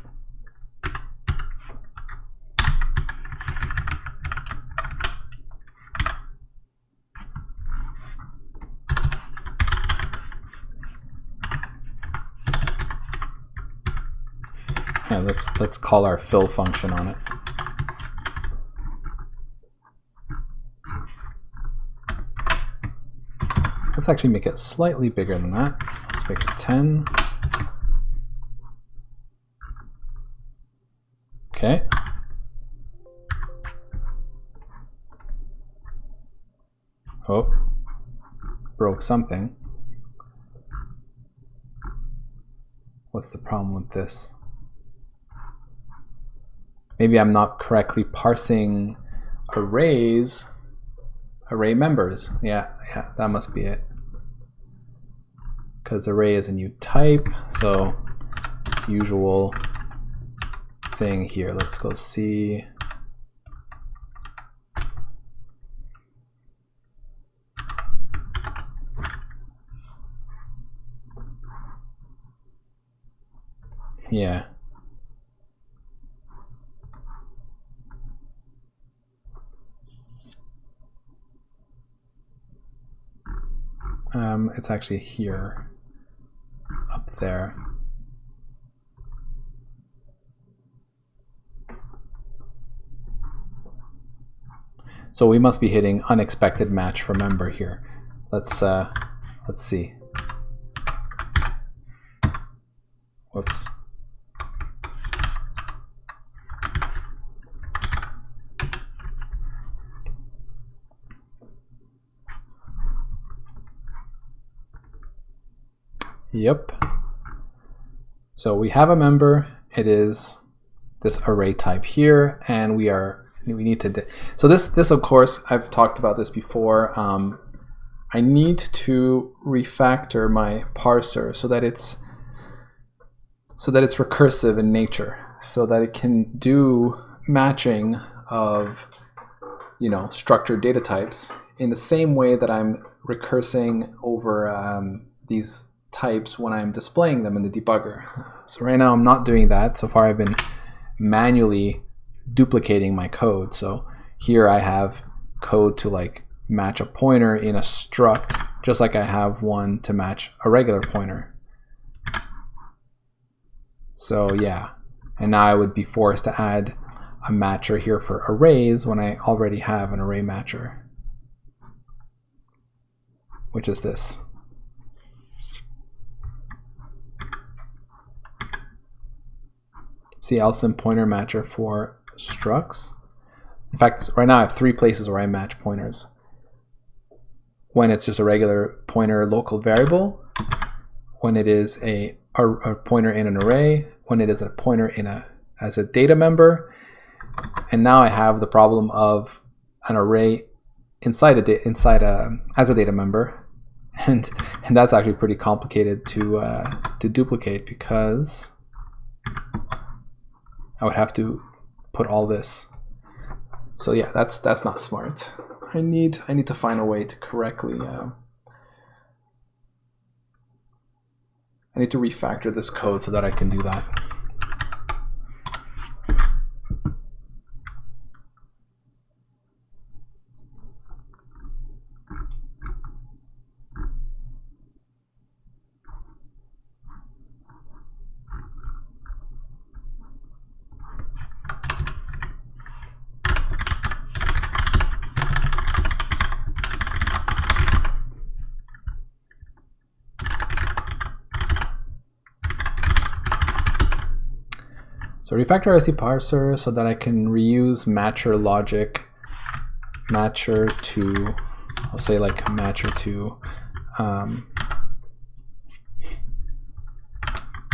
yeah, let's call our fill function on it. Let's actually make it slightly bigger than that. Let's make it 10. Okay. Oh, broke something. What's the problem with this? Maybe I'm not correctly parsing array members. Yeah, that must be it. Because array is a new type, so usual thing here. Let's go see. Yeah. It's actually here, up there. So we must be hitting unexpected match for member here. Let's see. Whoops. Yep. So we have a member. It is this array type here, and we need to. So this of course, I've talked about this before. I need to refactor my parser so that it's recursive in nature, so that it can do matching of structured data types in the same way that I'm recursing over these types when I'm displaying them in the debugger. So right now I'm not doing that. So far I've been manually duplicating my code. So here I have code to match a pointer in a struct, just like I have one to match a regular pointer. So yeah, and now I would be forced to add a matcher here for arrays when I already have an array matcher, which is this. See, LSIM pointer matcher for structs. In fact, right now I have 3 places where I match pointers. When it's just a regular pointer local variable, when it is a pointer in an array, when it is a pointer as a data member, and now I have the problem of an array as a data member, and that's actually pretty complicated to duplicate, because I would have to put all this. So yeah, that's not smart. I need to find a way to correctly. I need to refactor this code so that I can do that. So refactor RST parser so that I can reuse matcher logic, matcher to, I'll say matcher to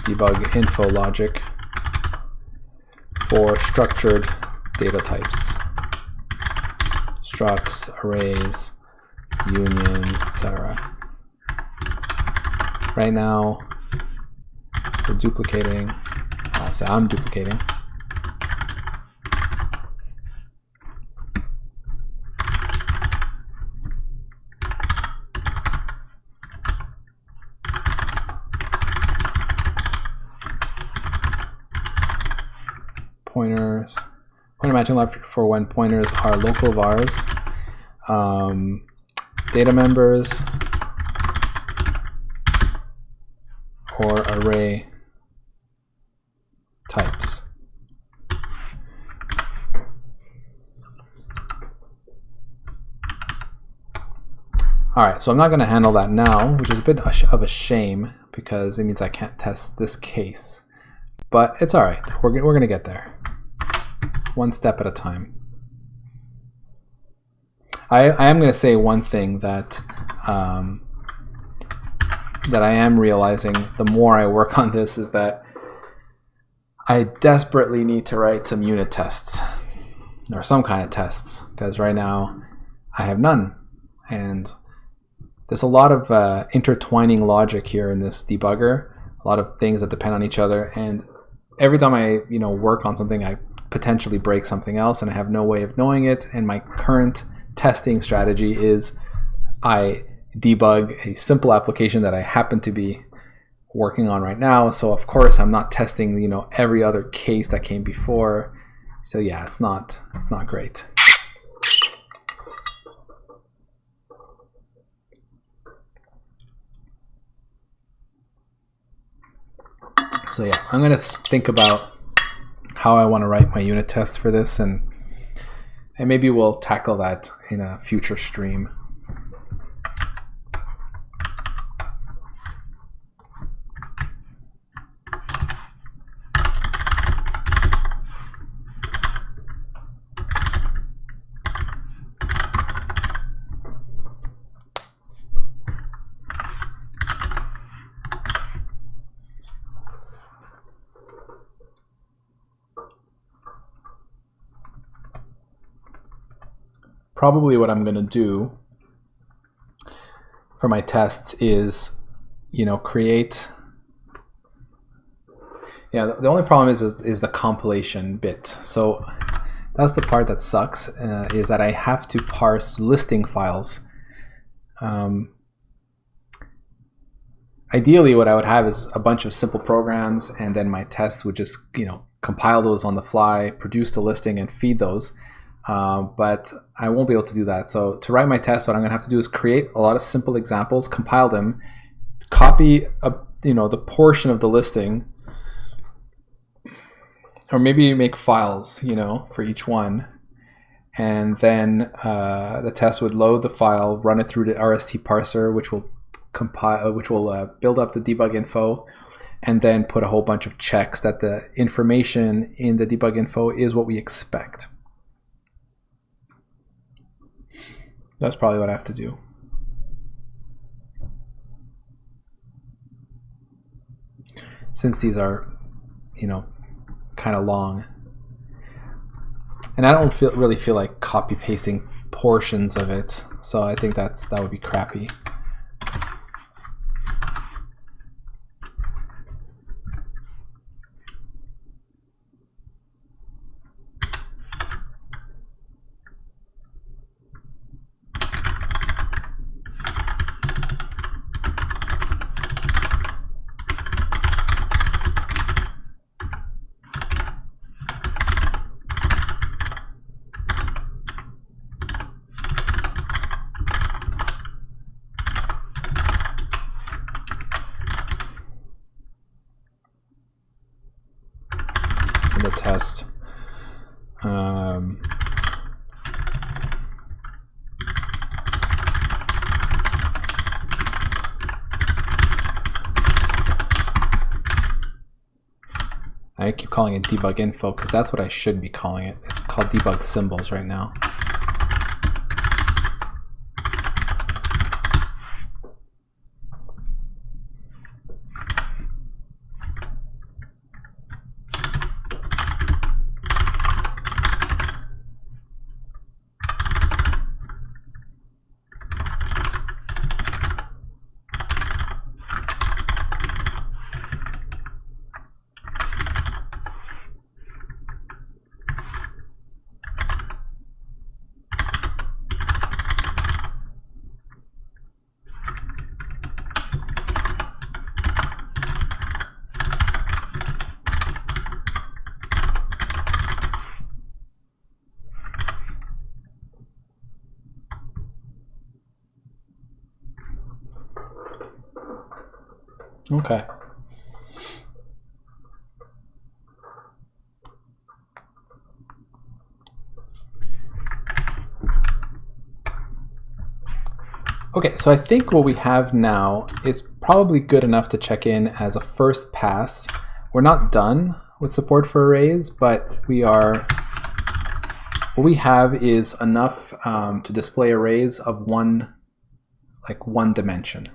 debug info logic for structured data types, structs, arrays, unions, etc. Right now we're duplicating. So I'm duplicating. pointers, pointer matching left for when pointers are local vars, data members, or array types. All right, so I'm not going to handle that now, which is a bit of a shame because it means I can't test this case. But it's all right. We're going to get there, one step at a time. I am going to say one thing that that I am realizing the more I work on this is that I desperately need to write some unit tests or some kind of tests, because right now I have none. And there's a lot of intertwining logic here in this debugger, a lot of things that depend on each other. And every time I work on something, I potentially break something else and I have no way of knowing it. And my current testing strategy is I debug a simple application that I happen to be working on right now. So of course I'm not testing every other case that came before. So yeah, it's not great. So yeah, I'm going to think about how I want to write my unit tests for this, and maybe we'll tackle that in a future stream. Probably what I'm going to do for my tests is, create. Yeah, the only problem is the compilation bit. So that's the part that sucks, is that I have to parse listing files. Ideally, what I would have is a bunch of simple programs, and then my tests would just, compile those on the fly, produce the listing, and feed those. But I won't be able to do that. So to write my test, what I'm going to have to do is create a lot of simple examples, compile them, copy the portion of the listing, or maybe make files, for each one, and then the test would load the file, run it through the RST parser, which will compile, build up the debug info, and then put a whole bunch of checks that the information in the debug info is what we expect. That's probably what I have to do. Since these are, kind of long. And I don't really feel like copy pasting portions of it. So I think that would be crappy. The test. I keep calling it debug info because that's what I should be calling it. It's called debug symbols right now. Okay. Okay, so I think what we have now is probably good enough to check in as a first pass. We're not done with support for arrays, but what we have is enough to display arrays of one dimension.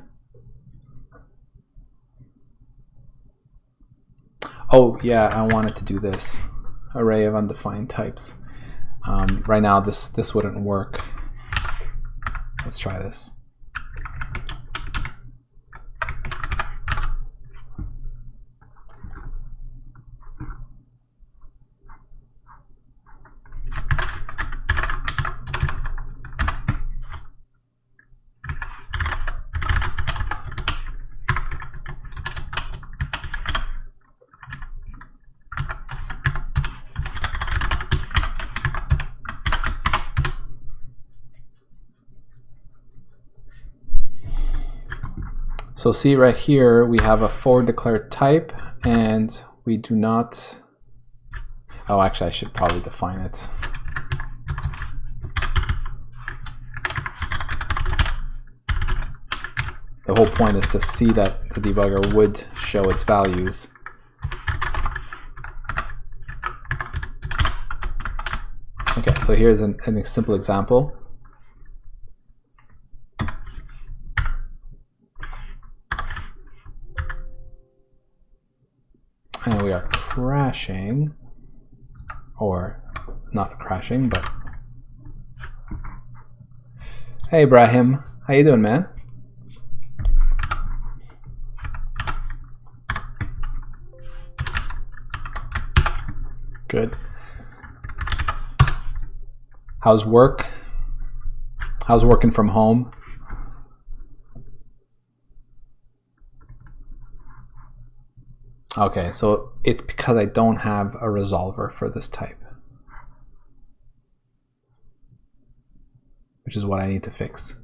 Oh yeah, I wanted to do this array of undefined types. Right now this wouldn't work. Let's try this. So see right here, we have a forward declared type, and we do not. Oh, actually, I should probably define it. The whole point is to see that the debugger would show its values. Okay, so here's a simple example. And we are crashing, or not crashing, but hey Brahim, how you doing, man? Good. How's work? How's working from home? Okay, so it's because I don't have a resolver for this type, which is what I need to fix.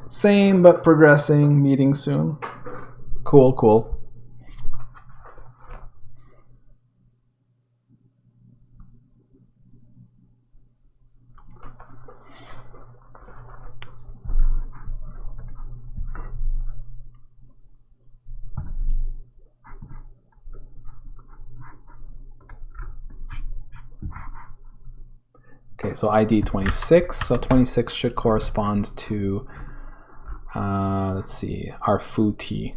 Same but progressing, meeting soon. Cool, cool. Okay, so ID 26. So 26 should correspond to, let's see, our foo t.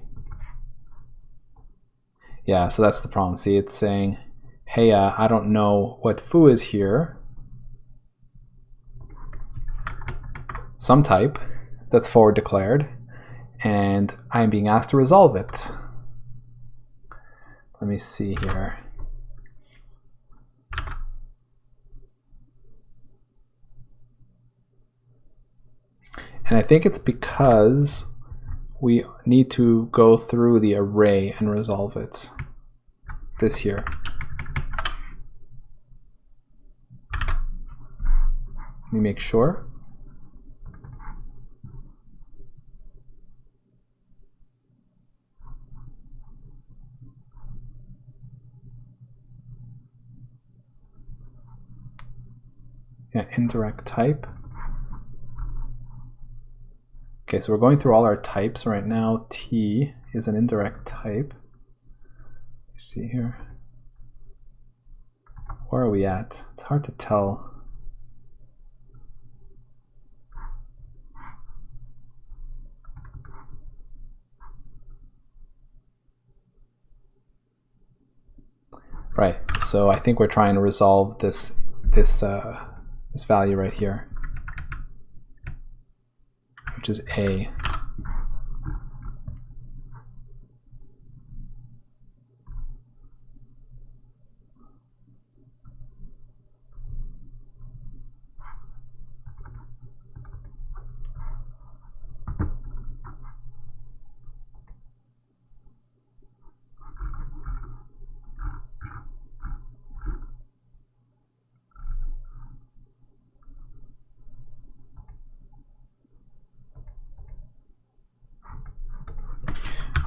Yeah, so that's the problem. See, it's saying, hey, I don't know what foo is here. Some type that's forward declared, and I'm being asked to resolve it. Let me see here. And I think it's because we need to go through the array and resolve it. This here. Let me make sure. Yeah, indirect type. Okay, so we're going through all our types right now. T is an indirect type. Let's see here. Where are we at? It's hard to tell. Right, so I think we're trying to resolve this value right here, which is A.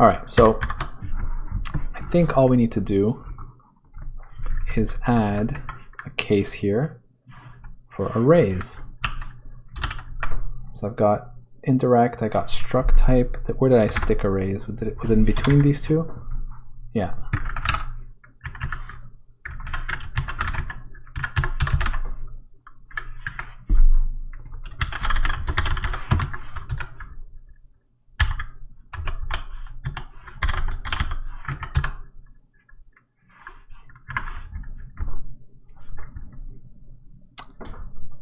All right, so I think all we need to do is add a case here for arrays. So I've got indirect, I got struct type. Where did I stick arrays? Was it in between these two? Yeah.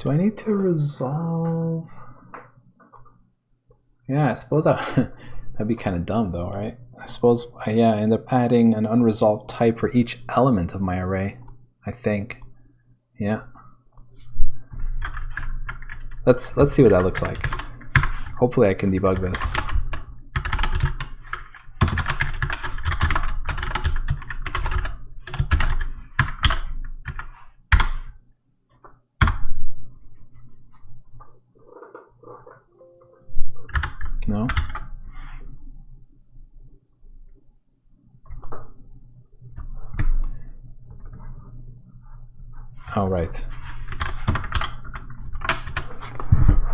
Do I need to resolve? Yeah, I suppose that'd be kind of dumb though, right? I suppose, yeah, I end up adding an unresolved type for each element of my array, I think. Yeah. Let's see what that looks like. Hopefully I can debug this. No? Oh, right.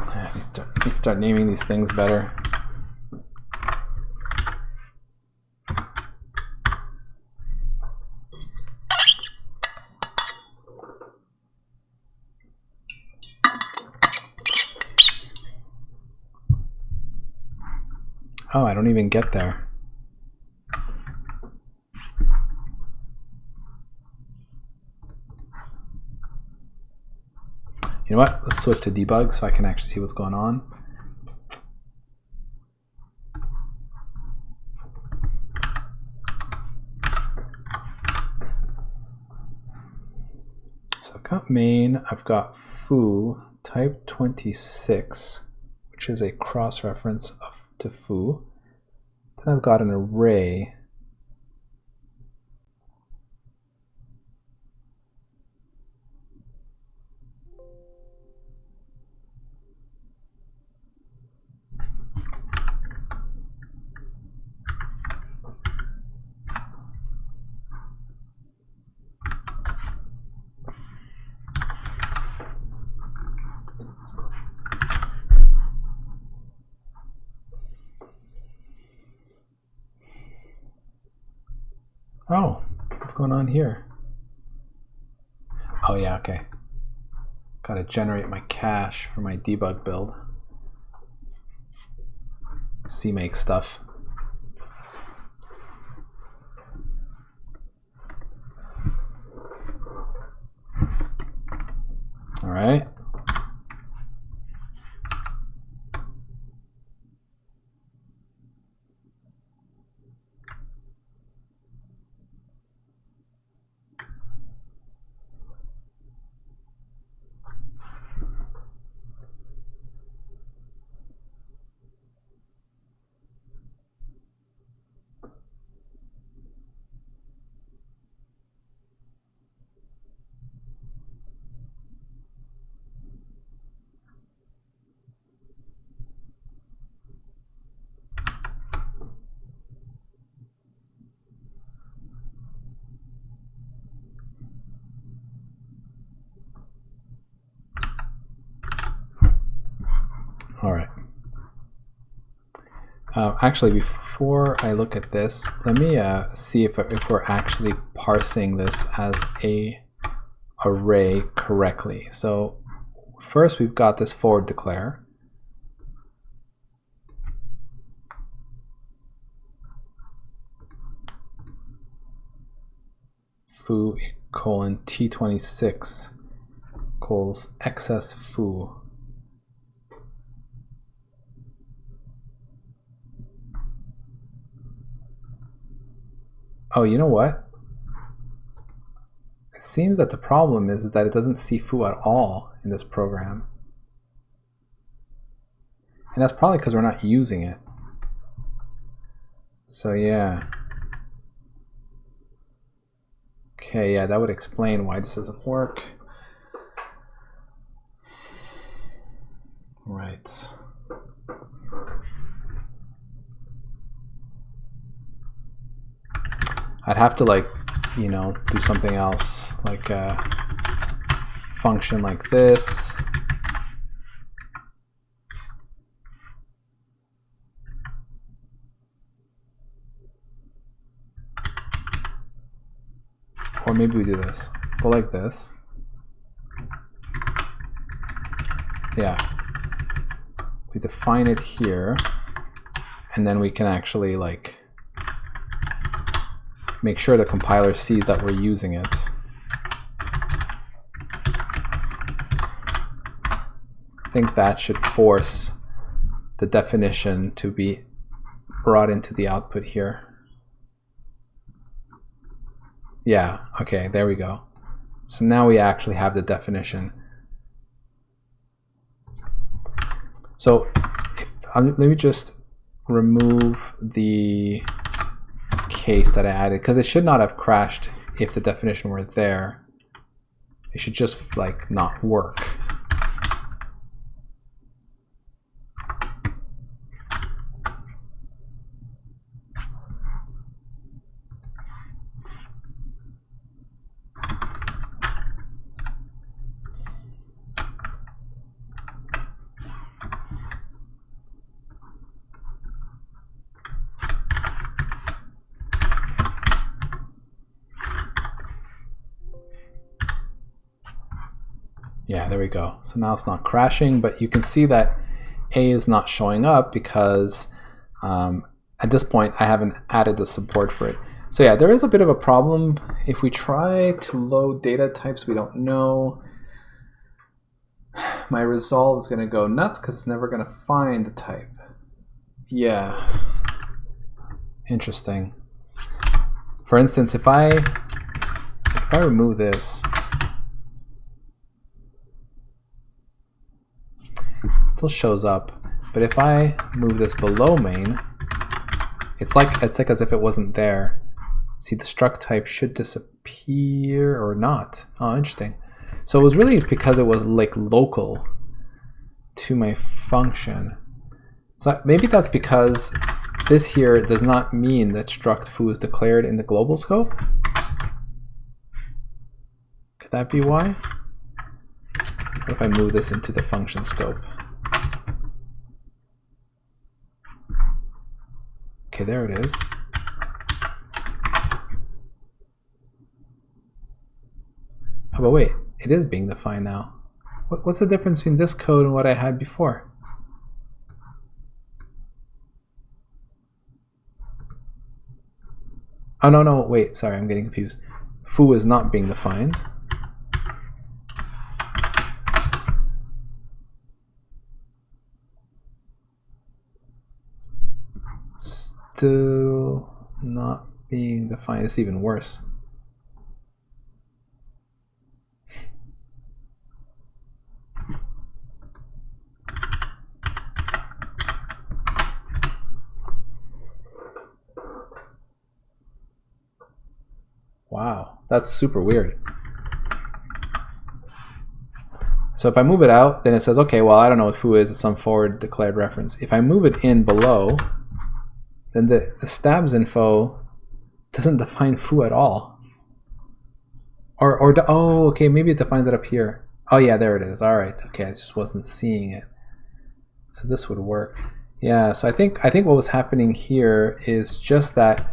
I need to start naming these things better. Oh, I don't even get there. You know what? Let's switch to debug so I can actually see what's going on. So I've got main, I've got foo type 26, which is a cross-reference to foo. Then I've got an array. Oh, what's going on here? Oh yeah, okay. Gotta generate my cache for my debug build. CMake stuff. All right. All right. Actually, before I look at this, let me see if we're actually parsing this as a array correctly. So first we've got this forward declare. Foo colon T26 equals excess foo. Oh, you know what? It seems that the problem is that it doesn't see foo at all in this program. And that's probably because we're not using it. So yeah. Okay, yeah, that would explain why this doesn't work. Right. I'd have to like, you know, do something else, like a function like this. Or maybe we do this. Go like this. Yeah. We define it here, and then we can actually like make sure the compiler sees that we're using it. I think that should force the definition to be brought into the output here. Yeah, okay, there we go. So now we actually have the definition. So let me just remove the case that I added, because it should not have crashed if the definition were there. It should just like not work. Yeah, there we go. So now it's not crashing, but you can see that A is not showing up because at this point I haven't added the support for it. So yeah, there is a bit of a problem. If we try to load data types we don't know, my resolve is going to go nuts because it's never going to find the type. Yeah, interesting. For instance, if I remove this, it still shows up, but if I move this below main, it's like as if it wasn't there. See, the struct type should disappear or not. Oh, interesting. So it was really because it was like local to my function. So maybe that's because this here does not mean that struct foo is declared in the global scope. Could that be why? What if I move this into the function scope? Okay, there it is. Oh, but wait, it is being defined now. What's the difference between this code and what I had before? Oh, no, wait, sorry, I'm getting confused. Foo is not being defined. Still not being defined. It's even worse. Wow, that's super weird. So if I move it out, then it says, okay, well, I don't know what foo is. It's some forward declared reference. If I move it in below, then the stabs info doesn't define foo at all. Oh, okay, maybe it defines it up here. Oh yeah, there it is. All right, okay, I just wasn't seeing it. So this would work. Yeah, so I think what was happening here is just that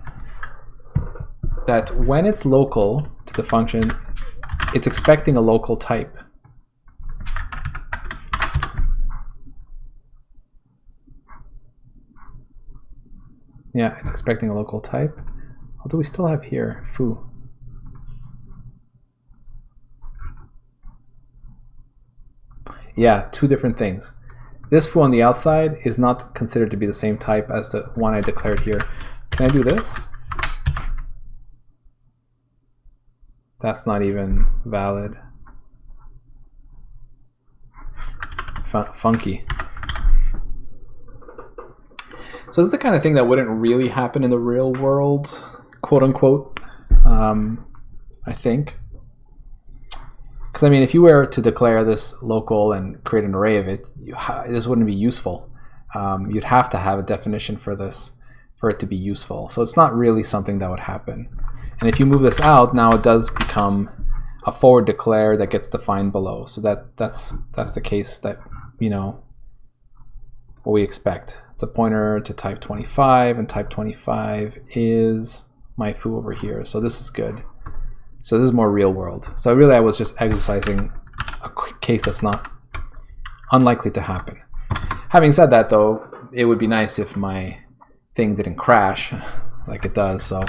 when it's local to the function, it's expecting a local type. Yeah, it's expecting a local type. Although we still have here foo. Yeah, two different things. This foo on the outside is not considered to be the same type as the one I declared here. Can I do this? That's not even valid. Funky. So this is the kind of thing that wouldn't really happen in the real world, quote unquote, I think. Because I mean, if you were to declare this local and create an array of it, this wouldn't be useful. You'd have to have a definition for this for it to be useful. So it's not really something that would happen. And if you move this out, now it does become a forward declare that gets defined below. So that's the case that, you know, what we expect. It's a pointer to type 25, and type 25 is my foo over here. So this is good. So this is more real world. So really I was just exercising a case that's not unlikely to happen. Having said that though, it would be nice if my thing didn't crash like it does. So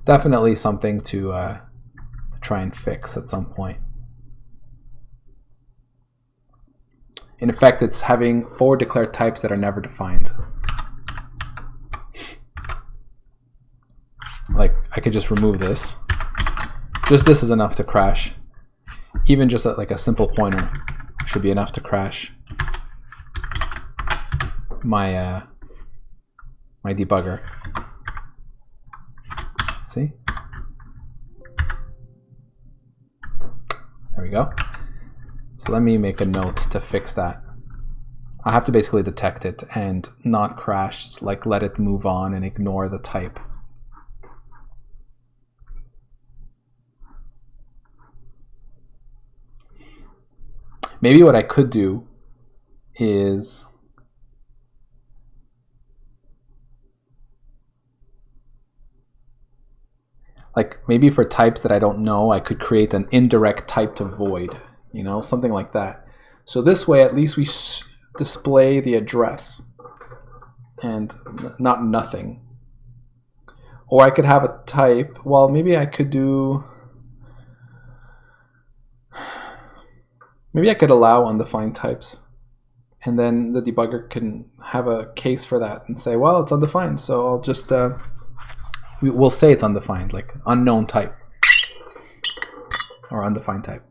definitely something to try and fix at some point. In effect, it's having forward declared types that are never defined. Like I could just remove this. Just this is enough to crash. Even just like a simple pointer should be enough to crash my my debugger. See? There we go. So let me make a note to fix that. I have to basically detect it and not crash, just like let it move on and ignore the type. Maybe what I could do is like maybe for types that I don't know, I could create an indirect type to void, you know, something like that. So this way, at least we display the address and not nothing. Or I could have a type, well, maybe I could do, maybe I could allow undefined types. And then the debugger can have a case for that and say, well, it's undefined. So I'll just, we'll say it's undefined, like unknown type or undefined type.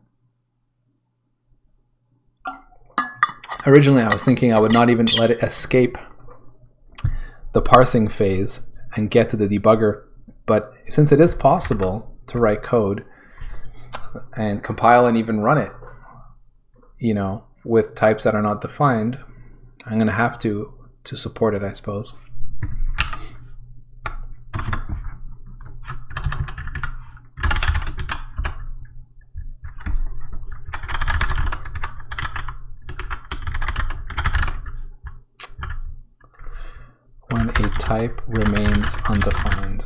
Originally, I was thinking I would not even let it escape the parsing phase and get to the debugger. But since it is possible to write code and compile and even run it, you know, with types that are not defined, I'm going to have to support it, I suppose. When a type remains undefined.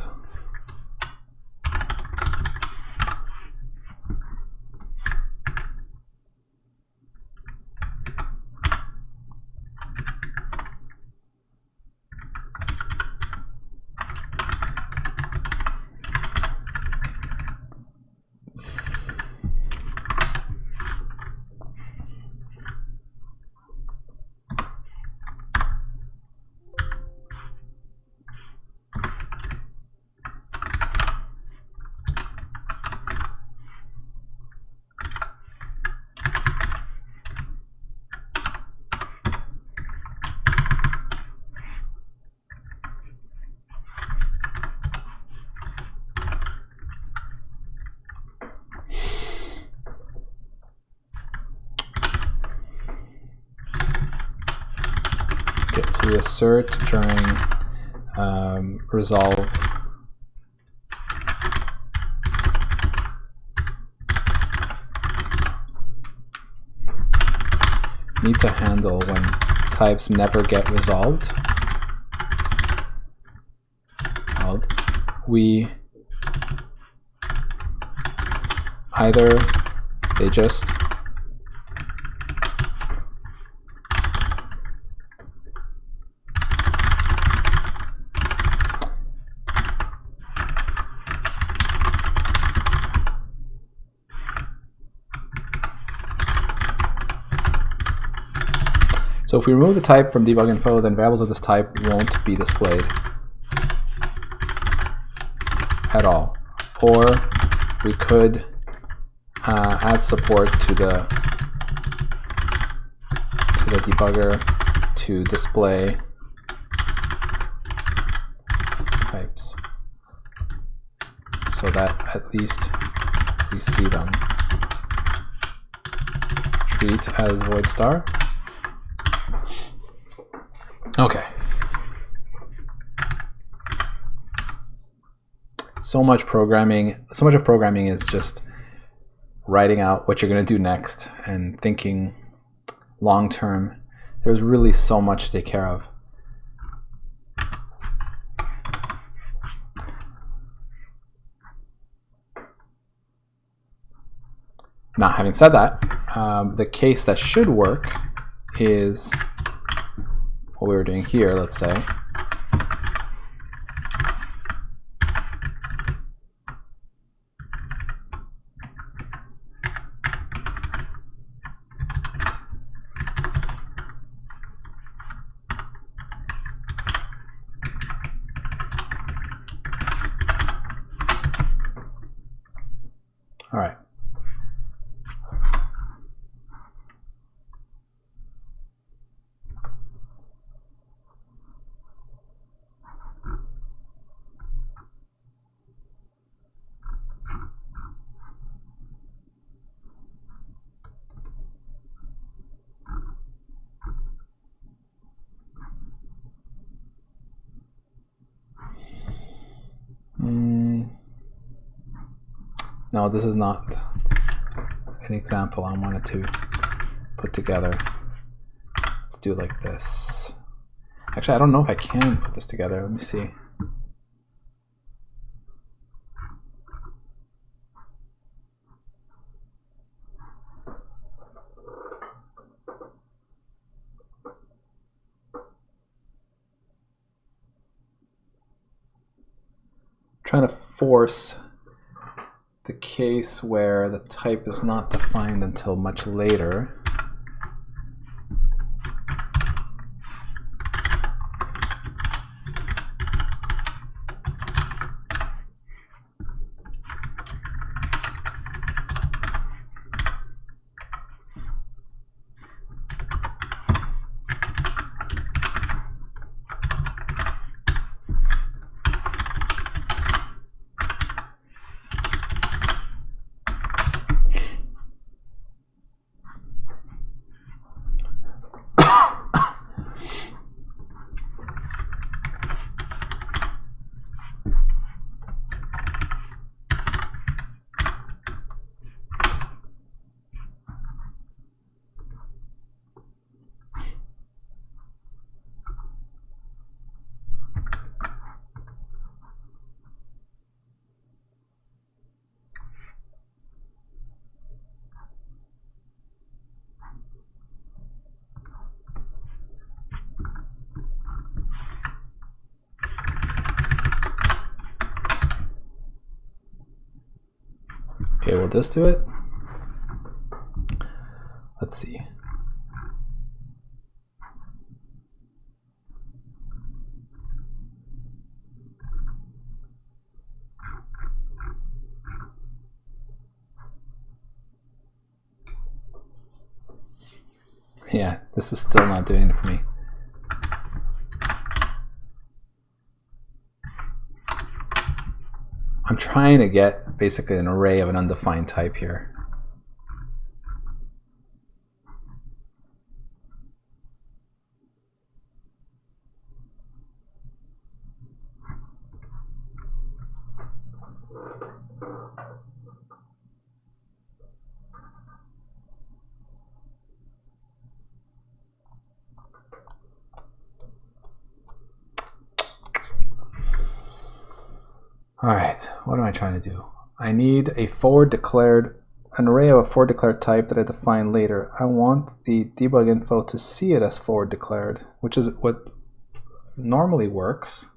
So we assert during resolve. Need to handle when types never get resolved. We either they just So if we remove the type from debug info, then variables of this type won't be displayed at all. Or we could add support to the debugger to display types so that at least we see them. Treat as void star. Okay. So much of programming is just writing out what you're going to do next and thinking long term. There's really so much to take care of. Now, having said that, the case that should work is what we were doing here, let's say. All right. No, this is not an example I wanted to put together. Let's do it like this. Actually, I don't know if I can put this together. Let me see. Trying to force the case where the type is not defined until much later. Okay, will this do it? Let's see. Yeah, this is still not doing it for me. I'm trying to get basically an array of an undefined type here. All right, what am I trying to do? I need an array of a forward declared type that I define later. I want the debug info to see it as forward declared, which is what normally works.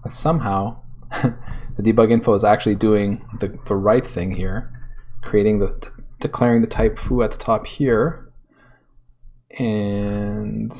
But somehow the debug info is actually doing the right thing here, declaring the type foo at the top here, and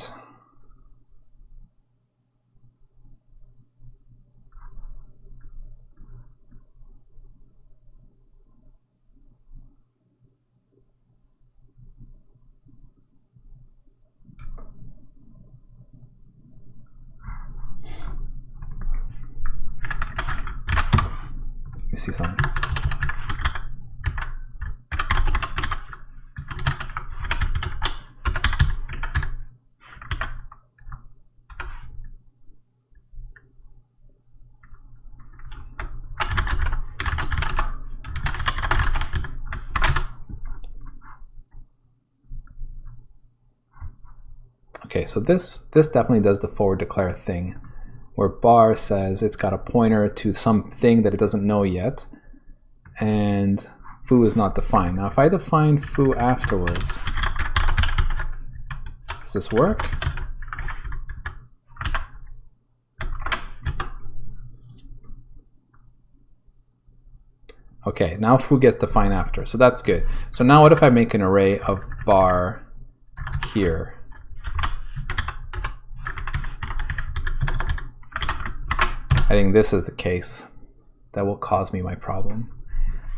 see something. Okay, so this definitely does the forward declare thing, where bar says it's got a pointer to something that it doesn't know yet, and foo is not defined. Now if I define foo afterwards, does this work? Okay, now foo gets defined after, so that's good. So now what if I make an array of bar here? I think this is the case that will cause me my problem.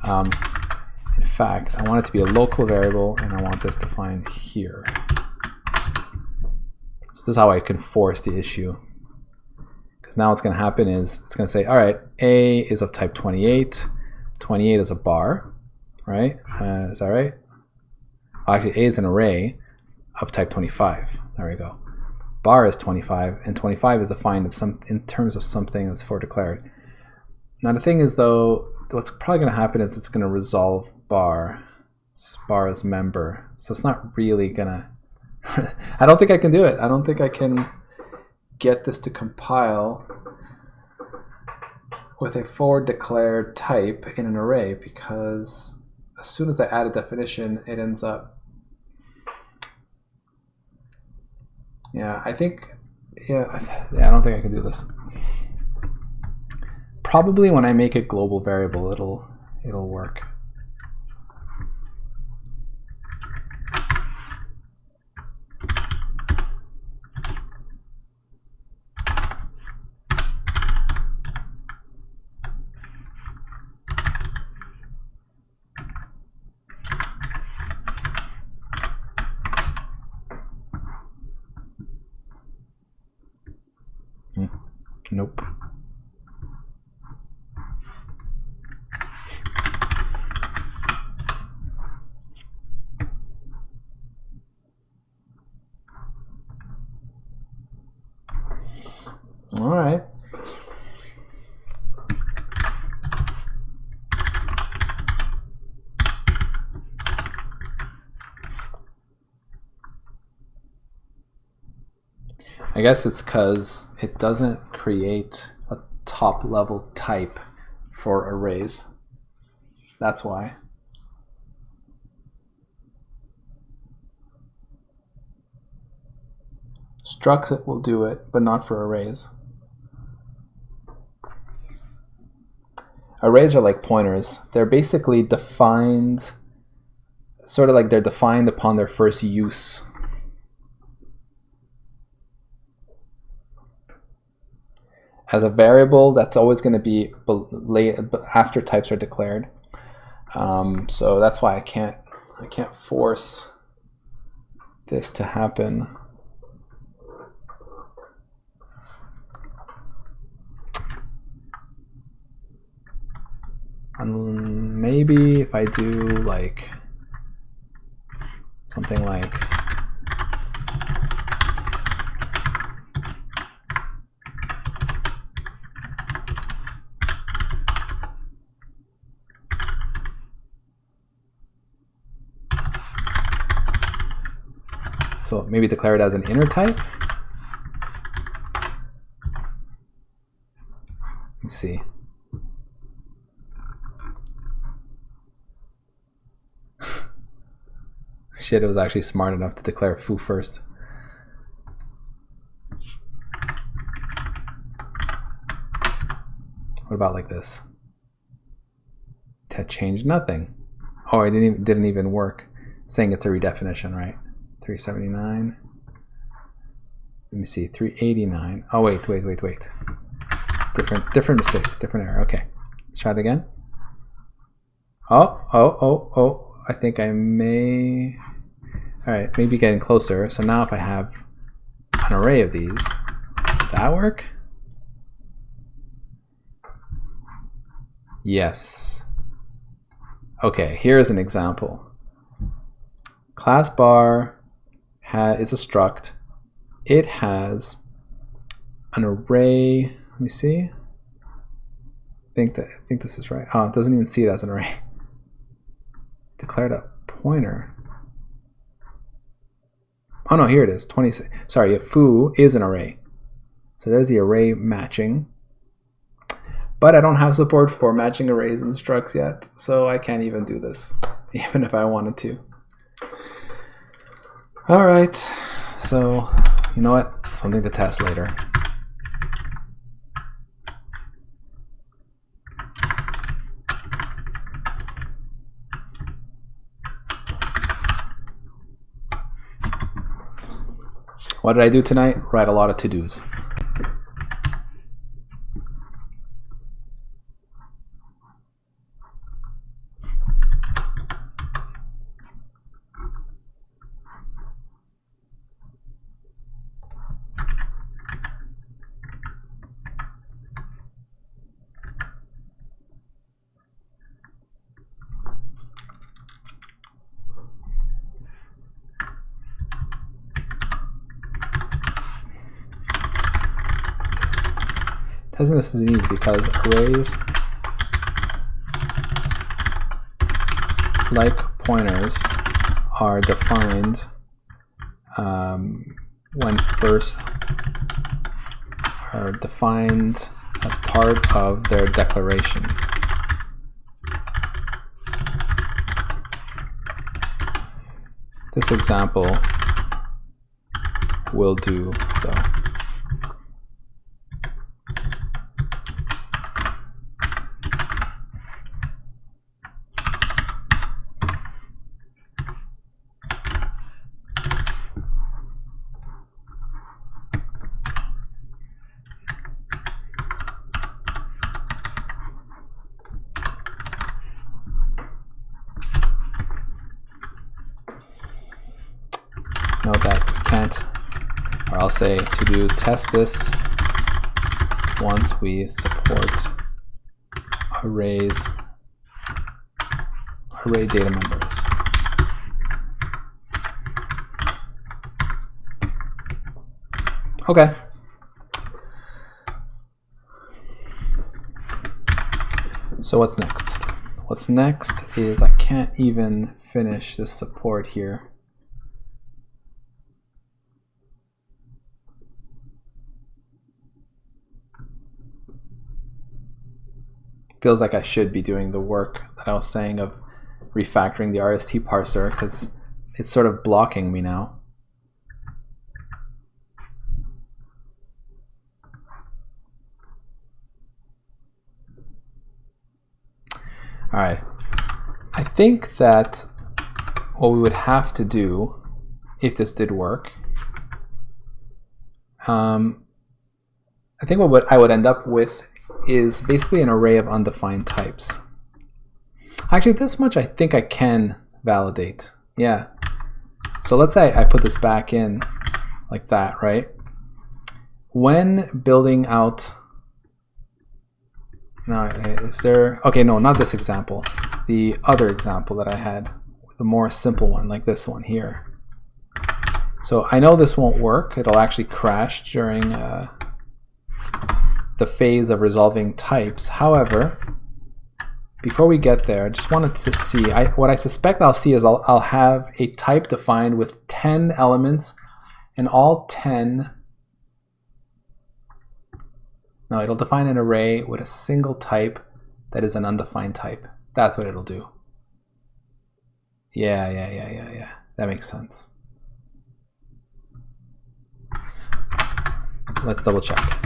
In fact, I want it to be a local variable, and I want this defined here. So this is how I can force the issue. Because now what's going to happen is it's going to say, all right, A is of type 28. 28 is a bar, right? Is that right? Actually, A is an array of type 25. There we go. Bar is 25, and 25 is defined of in terms of something that's forward declared. Now the thing is, though, what's probably going to happen is it's going to resolve bar as member. So it's not really going to... I don't think I can do it. I don't think I can get this to compile with a forward declared type in an array, because as soon as I add a definition, it ends up... Yeah, I think, I don't think I can do this. Probably when I make it global variable, it'll work. Nope. All right. I guess it's because it doesn't create a top level type for arrays. That's why. Struct will do it, but not for arrays. Arrays are like pointers. They're basically defined, sort of like they're defined upon their first use. As a variable, that's always going to be after types are declared. So that's why I can't force this to happen. And maybe if I do like something like so maybe declare it as an inner type. Let's see. Shit, it was actually smart enough to declare foo first. What about like this? To change nothing. Oh, it didn't even work. Saying it's a redefinition, right? 379. Let me see, 389. Oh wait. Different mistake, different error. Okay, let's try it again. Oh. I think I may. All right, maybe getting closer. So now if I have an array of these, would that work? Yes. Okay, here's an example. Class bar is a struct. It has an array. Let me see. I think this is right. Oh, it doesn't even see it as an array. Declared a pointer. Oh no, here it is. 26. Sorry, a foo is an array. So there's the array matching. But I don't have support for matching arrays and structs yet, so I can't even do this, even if I wanted to. All right, so you know what? Something to test later. What did I do tonight? Write a lot of to-dos. Testing this is easy because arrays like pointers are defined when first are defined as part of their declaration. This example will do though. Note that we can't, or I'll say to do test this once we support array data members. Okay. So what's next? What's next is I can't even finish this support here. Feels like I should be doing the work that I was saying of refactoring the RST parser because it's sort of blocking me now. All right, I think that what we would have to do if this did work, I think what I would end up with is basically an array of undefined types. Actually, this much I think I can validate. Yeah. So let's say I put this back in like that, right? When building out, now is there, okay, no, not this example. The other example that I had, the more simple one, like this one here. So I know this won't work. It'll actually crash during the phase of resolving types. However, before we get there, I just wanted to see, what I suspect I'll see is I'll have a type defined with 10 elements, and all 10, no, it'll define an array with a single type that is an undefined type. That's what it'll do. Yeah. That makes sense. Let's double check.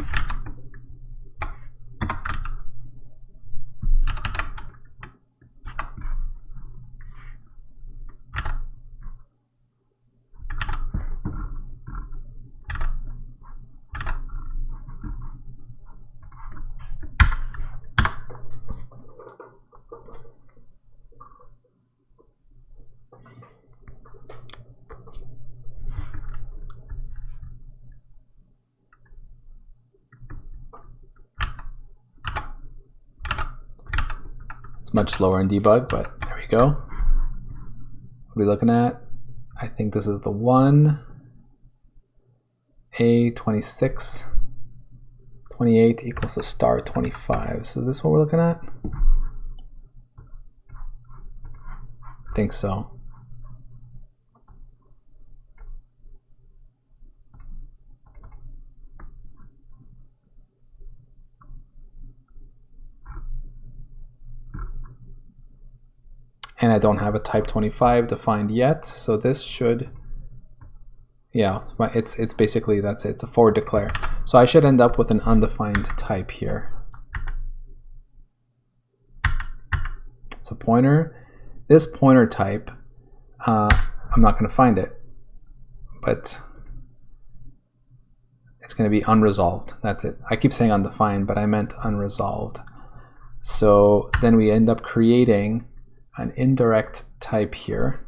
It's much slower in debug, but there we go. What are we looking at? I think this is the one. A26, 28 equals to star 25. So is this what we're looking at? I think so. And I don't have a type 25 defined yet, so this should, yeah, it's basically, that's it. It's a forward declare. So I should end up with an undefined type here. It's a pointer. This pointer type, I'm not going to find it, but it's going to be unresolved. That's it. I keep saying undefined, but I meant unresolved. So then we end up creating an indirect type here.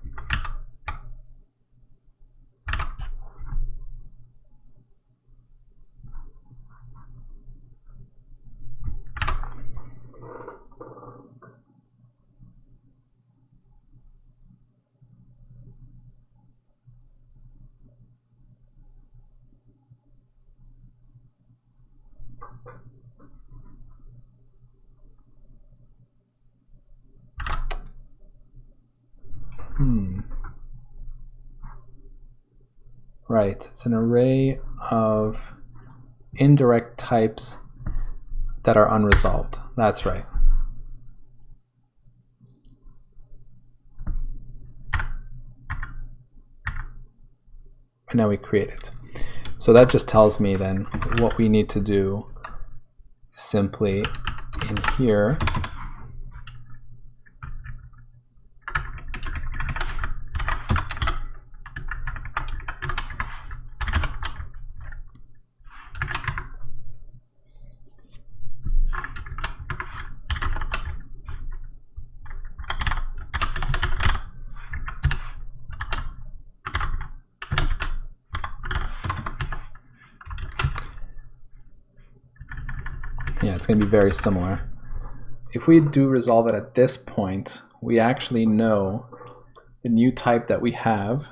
Right, it's an array of indirect types that are unresolved. That's right. And now we create it. So that just tells me then what we need to do simply in here. Yeah, it's going to be very similar. If we do resolve it at this point, we actually know the new type that we have,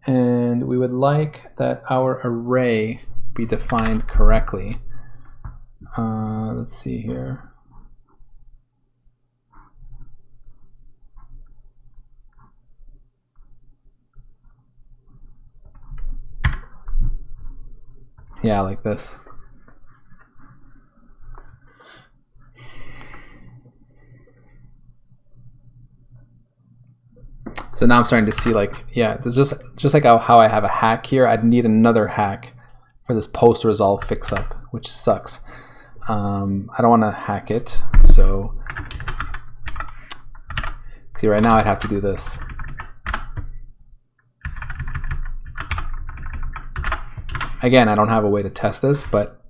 and we would like that our array be defined correctly. Let's see here. Yeah, like this. So now I'm starting to see, like, yeah, there's just like how I have a hack here, I'd need another hack for this post resolve fix up, which sucks. I don't want to hack it, so see, right now I'd have to do this. Again, I don't have a way to test this, but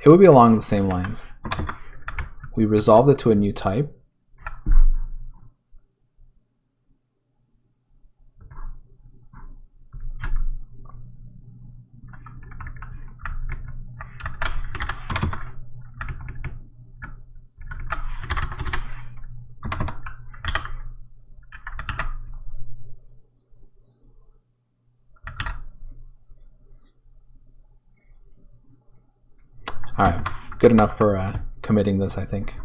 it would be along the same lines. We resolved it to a new type. All right, good enough for committing this, I think.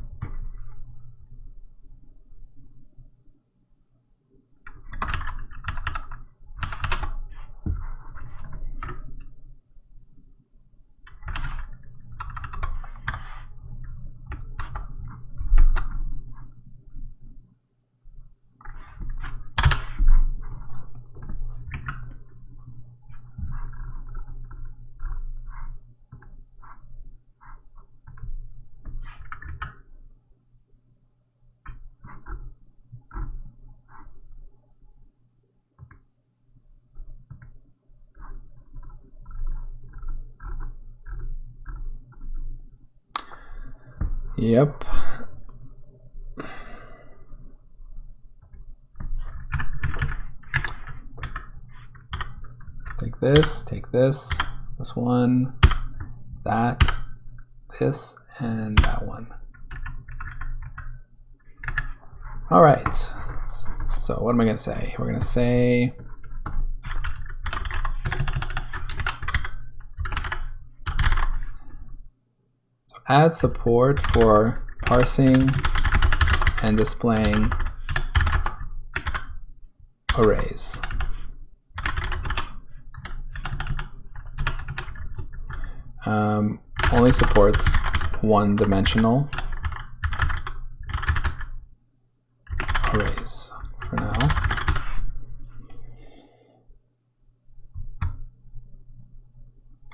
Yep. Take this one, that, this, and that one. All right. So what am I going to say? We're going to say add support for parsing and displaying arrays. Only supports one-dimensional arrays for now.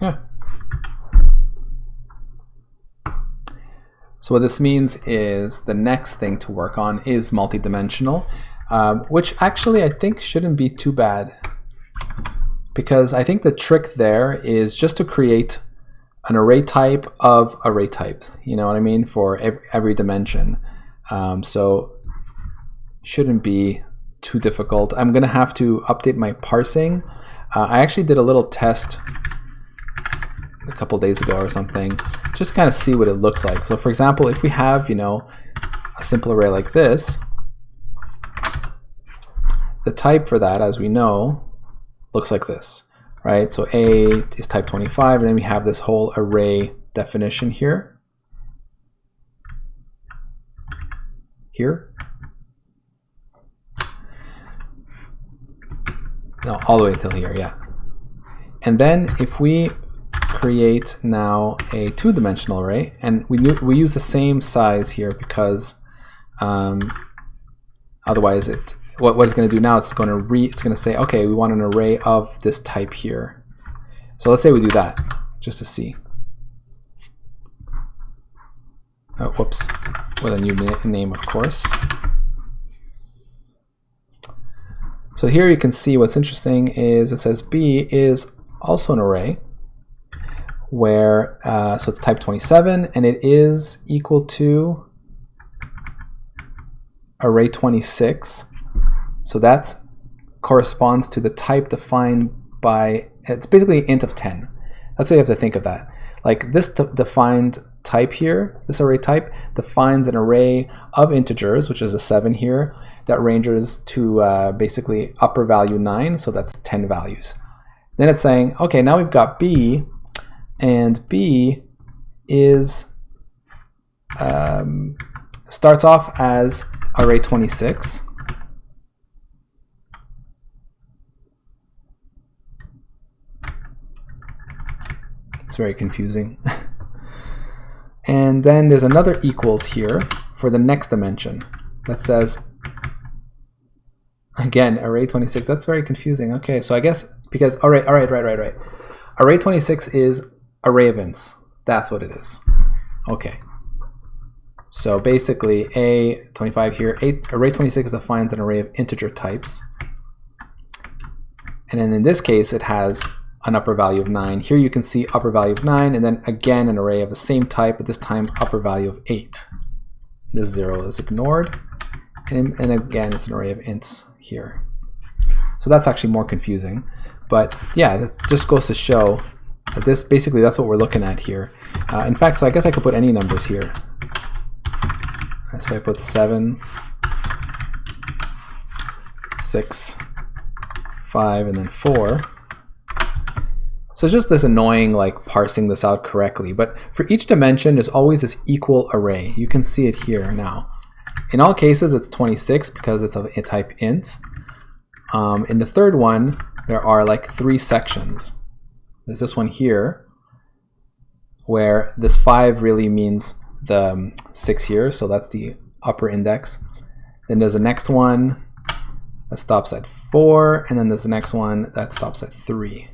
Yeah. So what this means is the next thing to work on is multidimensional, which actually I think shouldn't be too bad, because I think the trick there is just to create an array type of array type, you know what I mean, for every dimension. So shouldn't be too difficult. I'm gonna have to update my parsing. I actually did a little test a couple days ago or something, just to kind of see what it looks like. So for example, if we have, you know, a simple array like this, the type for that, as we know, looks like this, right? So A is type 25, and then we have this whole array definition here. No, all the way till here, yeah. And then if we create now a two-dimensional array, and we use the same size here because otherwise what it's going to do now is it's going to say, okay, we want an array of this type here. So let's say we do that just to see. Oh, whoops, with a new name, of course. So here you can see what's interesting is it says B is also an array where, so it's type 27, and it is equal to array 26. So that corresponds to the type defined by, it's basically int of 10. That's how you have to think of that. Like this defined type here, this array type defines an array of integers, which is a 7 here, that ranges to basically upper value 9, so that's 10 values. Then it's saying, okay, now we've got B, and B is starts off as array 26. It's very confusing. And then there's another equals here for the next dimension that says, again, array 26. That's very confusing. Okay, so I guess it's because, right. Array 26 is array of ints. That's what it is. Okay. So basically, A25 here, array 26 defines an array of integer types. And then in this case, it has an upper value of 9. Here you can see upper value of 9, and then again an array of the same type, but this time upper value of 8. This 0 is ignored, and again it's an array of ints here. So that's actually more confusing. But yeah, that just goes to show that this, basically that's what we're looking at here. In fact, so I guess I could put any numbers here. So I put 7, 6, 5, and then 4. So it's just this annoying, like, parsing this out correctly. But for each dimension, there's always this equal array. You can see it here now. In all cases, it's 26 because it's of a type int. In the third one, there are like 3 sections. There's this one here, where this 5 really means the 6 here, so that's the upper index. Then there's the next one that stops at 4, and then there's the next one that stops at 3.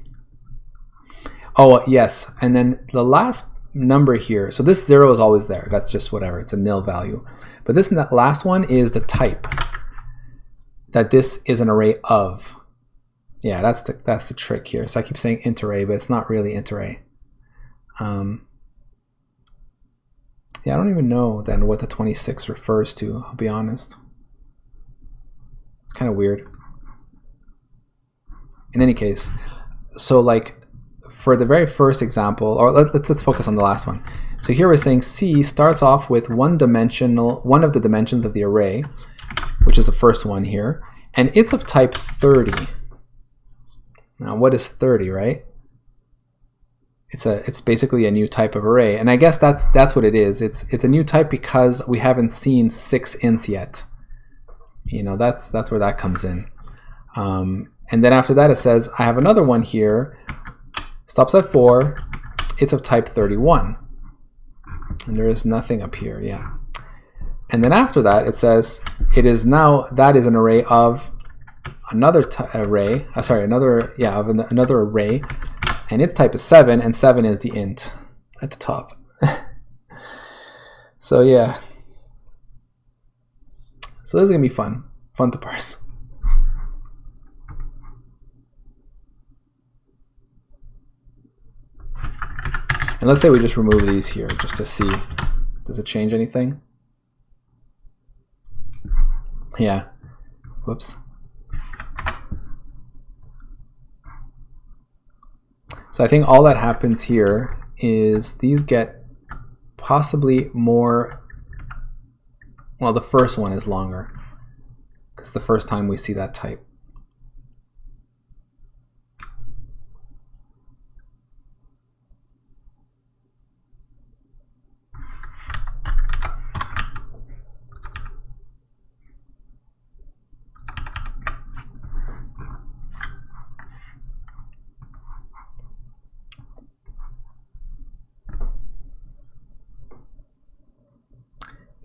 Oh, yes, and then the last number here, so this 0 is always there. That's just whatever, it's a nil value. But this last one is the type, that this is an array of. Yeah, that's the trick here. So I keep saying int array, but it's not really int array. Yeah, I don't even know then what the 26 refers to, I'll be honest. It's kind of weird. In any case, so like for the very first example, or let's focus on the last one. So here we're saying C starts off with one of the dimensions of the array, which is the first one here, and it's of type 30. Now what is 30, right? It's basically a new type of array, and I guess that's what it is. It's a new type because we haven't seen 6 ints yet. You know, that's where that comes in. And then after that it says I have another one here, stops at 4, it's of type 31, and there is nothing up here, yeah. And then after that it says it is now, that is an array of another array, another array, and its type is 7, and 7 is the int at the top. So yeah, so this is gonna be fun to parse. And let's say we just remove these here just to see, does it change anything? Yeah, whoops. So I think all that happens here is these get possibly more, well, the first one is longer because the first time we see that type.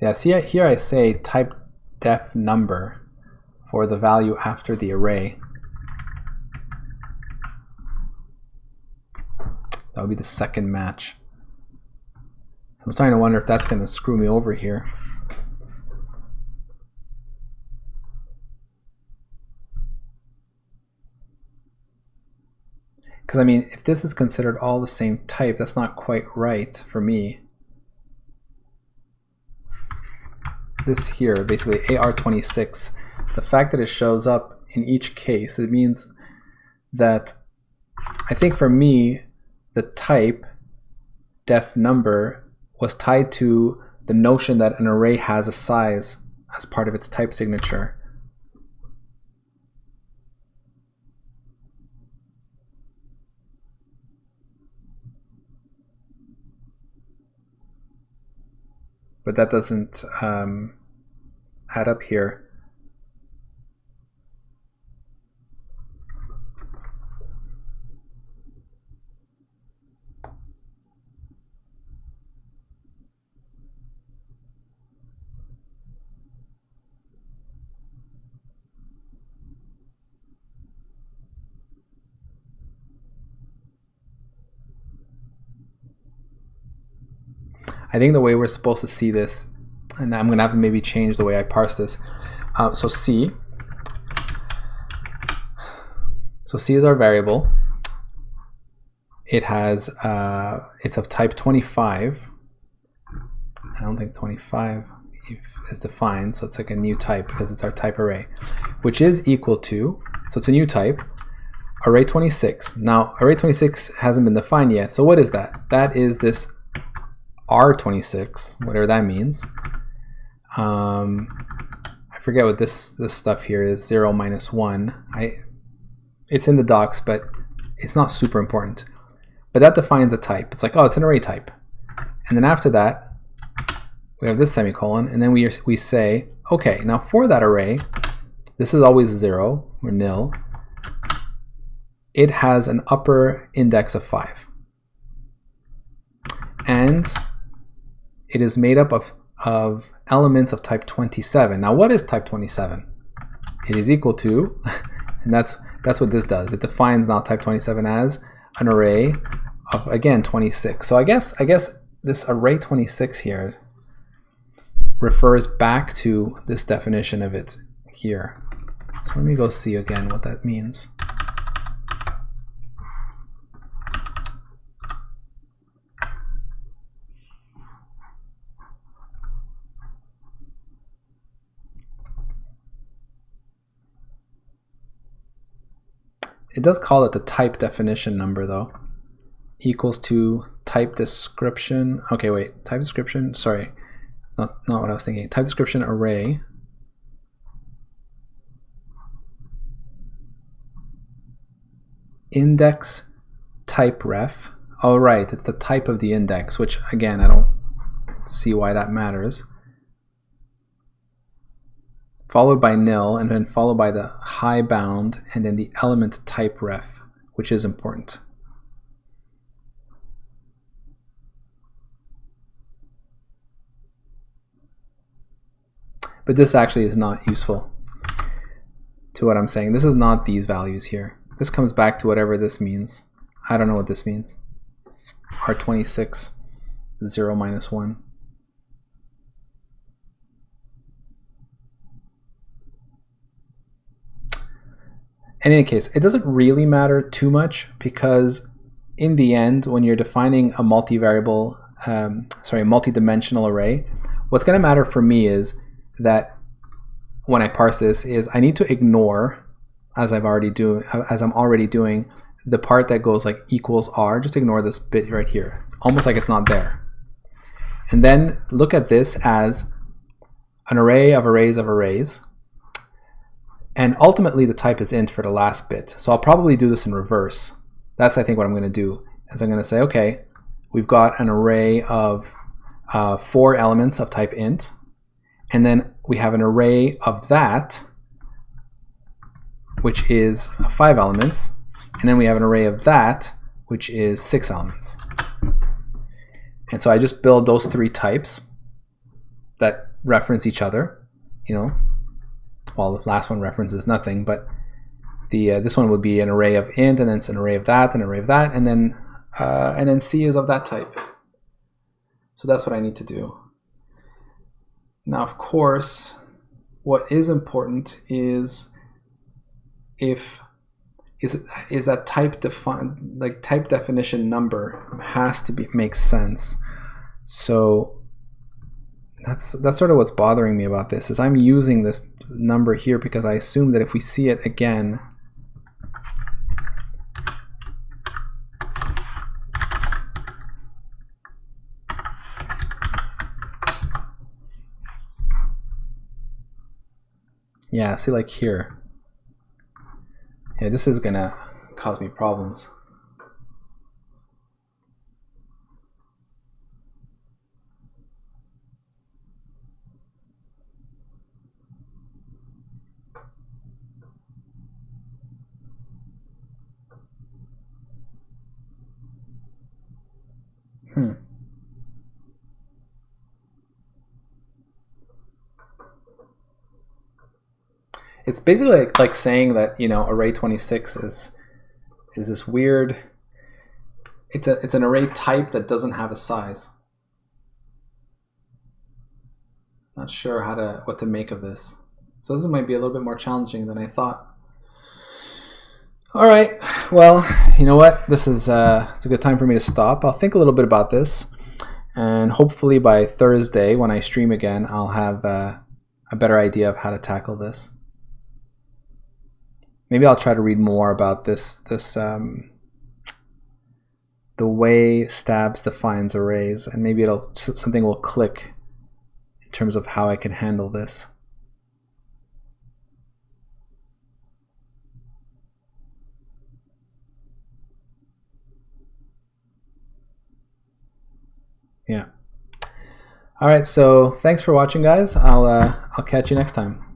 Yeah, see here I say type def number for the value after the array. That would be the second match. I'm starting to wonder if that's going to screw me over here. Because I mean, if this is considered all the same type, that's not quite right for me. This here, basically AR26, the fact that it shows up in each case, it means that I think for me, the type def number was tied to the notion that an array has a size as part of its type signature. But that doesn't add up here. I think the way we're supposed to see this, and I'm going to have to maybe change the way I parse this. So C is our variable. It has, it's of type 25. I don't think 25 is defined, so it's like a new type because it's our type array, which is equal to, so it's a new type, array 26. Now, array 26 hasn't been defined yet, so what is that? That is this R26, whatever that means. I forget what this stuff here is, 0 minus 1. It's in the docs, but it's not super important. But that defines a type. It's like, oh, it's an array type. And then after that, we have this semicolon, and then we say, okay, now for that array, this is always 0 or nil. It has an upper index of 5. And it is made up of elements of type 27. Now what is type 27? It is equal to, and that's what this does. It defines now type 27 as an array of, again, 26. So I guess this array 26 here refers back to this definition of it here. So let me go see again what that means. It does call it the type definition number though. Equals to type description. Okay, wait, type description, sorry. Not what I was thinking. Type description array. index type ref. Oh, right, it's the type of the index, which again, I don't see why that matters. Followed by nil, and then followed by the high bound, and then the element type ref, which is important. But this actually is not useful to what I'm saying. This is not these values here. This comes back to whatever this means. I don't know what this means. R26, 0 minus 1. In any case, it doesn't really matter too much, because in the end, when you're defining a multidimensional array, what's going to matter for me is that when I parse this is I need to ignore, as I'm already doing, the part that goes like equals R. Just ignore this bit right here. It's almost like it's not there. And then look at this as an array of arrays of arrays. And ultimately the type is int for the last bit. So I'll probably do this in reverse. That's, I think, what I'm going to do. Is I'm going to say, okay, we've got an array of 4 elements of type int. And then we have an array of that, which is 5 elements. And then we have an array of that, which is 6 elements. And so I just build those 3 types that reference each other. You know, well, the last one references nothing, but this one would be an array of int, and then it's an array of that, an array of that, and then C is of that type. So that's what I need to do. Now, of course, what is important is is that type definition number has to make sense. So that's sort of what's bothering me about this, is I'm using this number here because I assume that if we see it again, yeah, see, like here. Yeah, this is gonna cause me problems. It's basically like saying that, you know, array 26 is this weird. It's an array type that doesn't have a size. Not sure what to make of this. So this might be a little bit more challenging than I thought. All right, well, you know what? This is it's a good time for me to stop. I'll think a little bit about this, and hopefully by Thursday when I stream again, I'll have a better idea of how to tackle this. Maybe I'll try to read more about this the way Stabs defines arrays, and maybe something will click in terms of how I can handle this. Yeah. All right, so thanks for watching, guys. I'll catch you next time.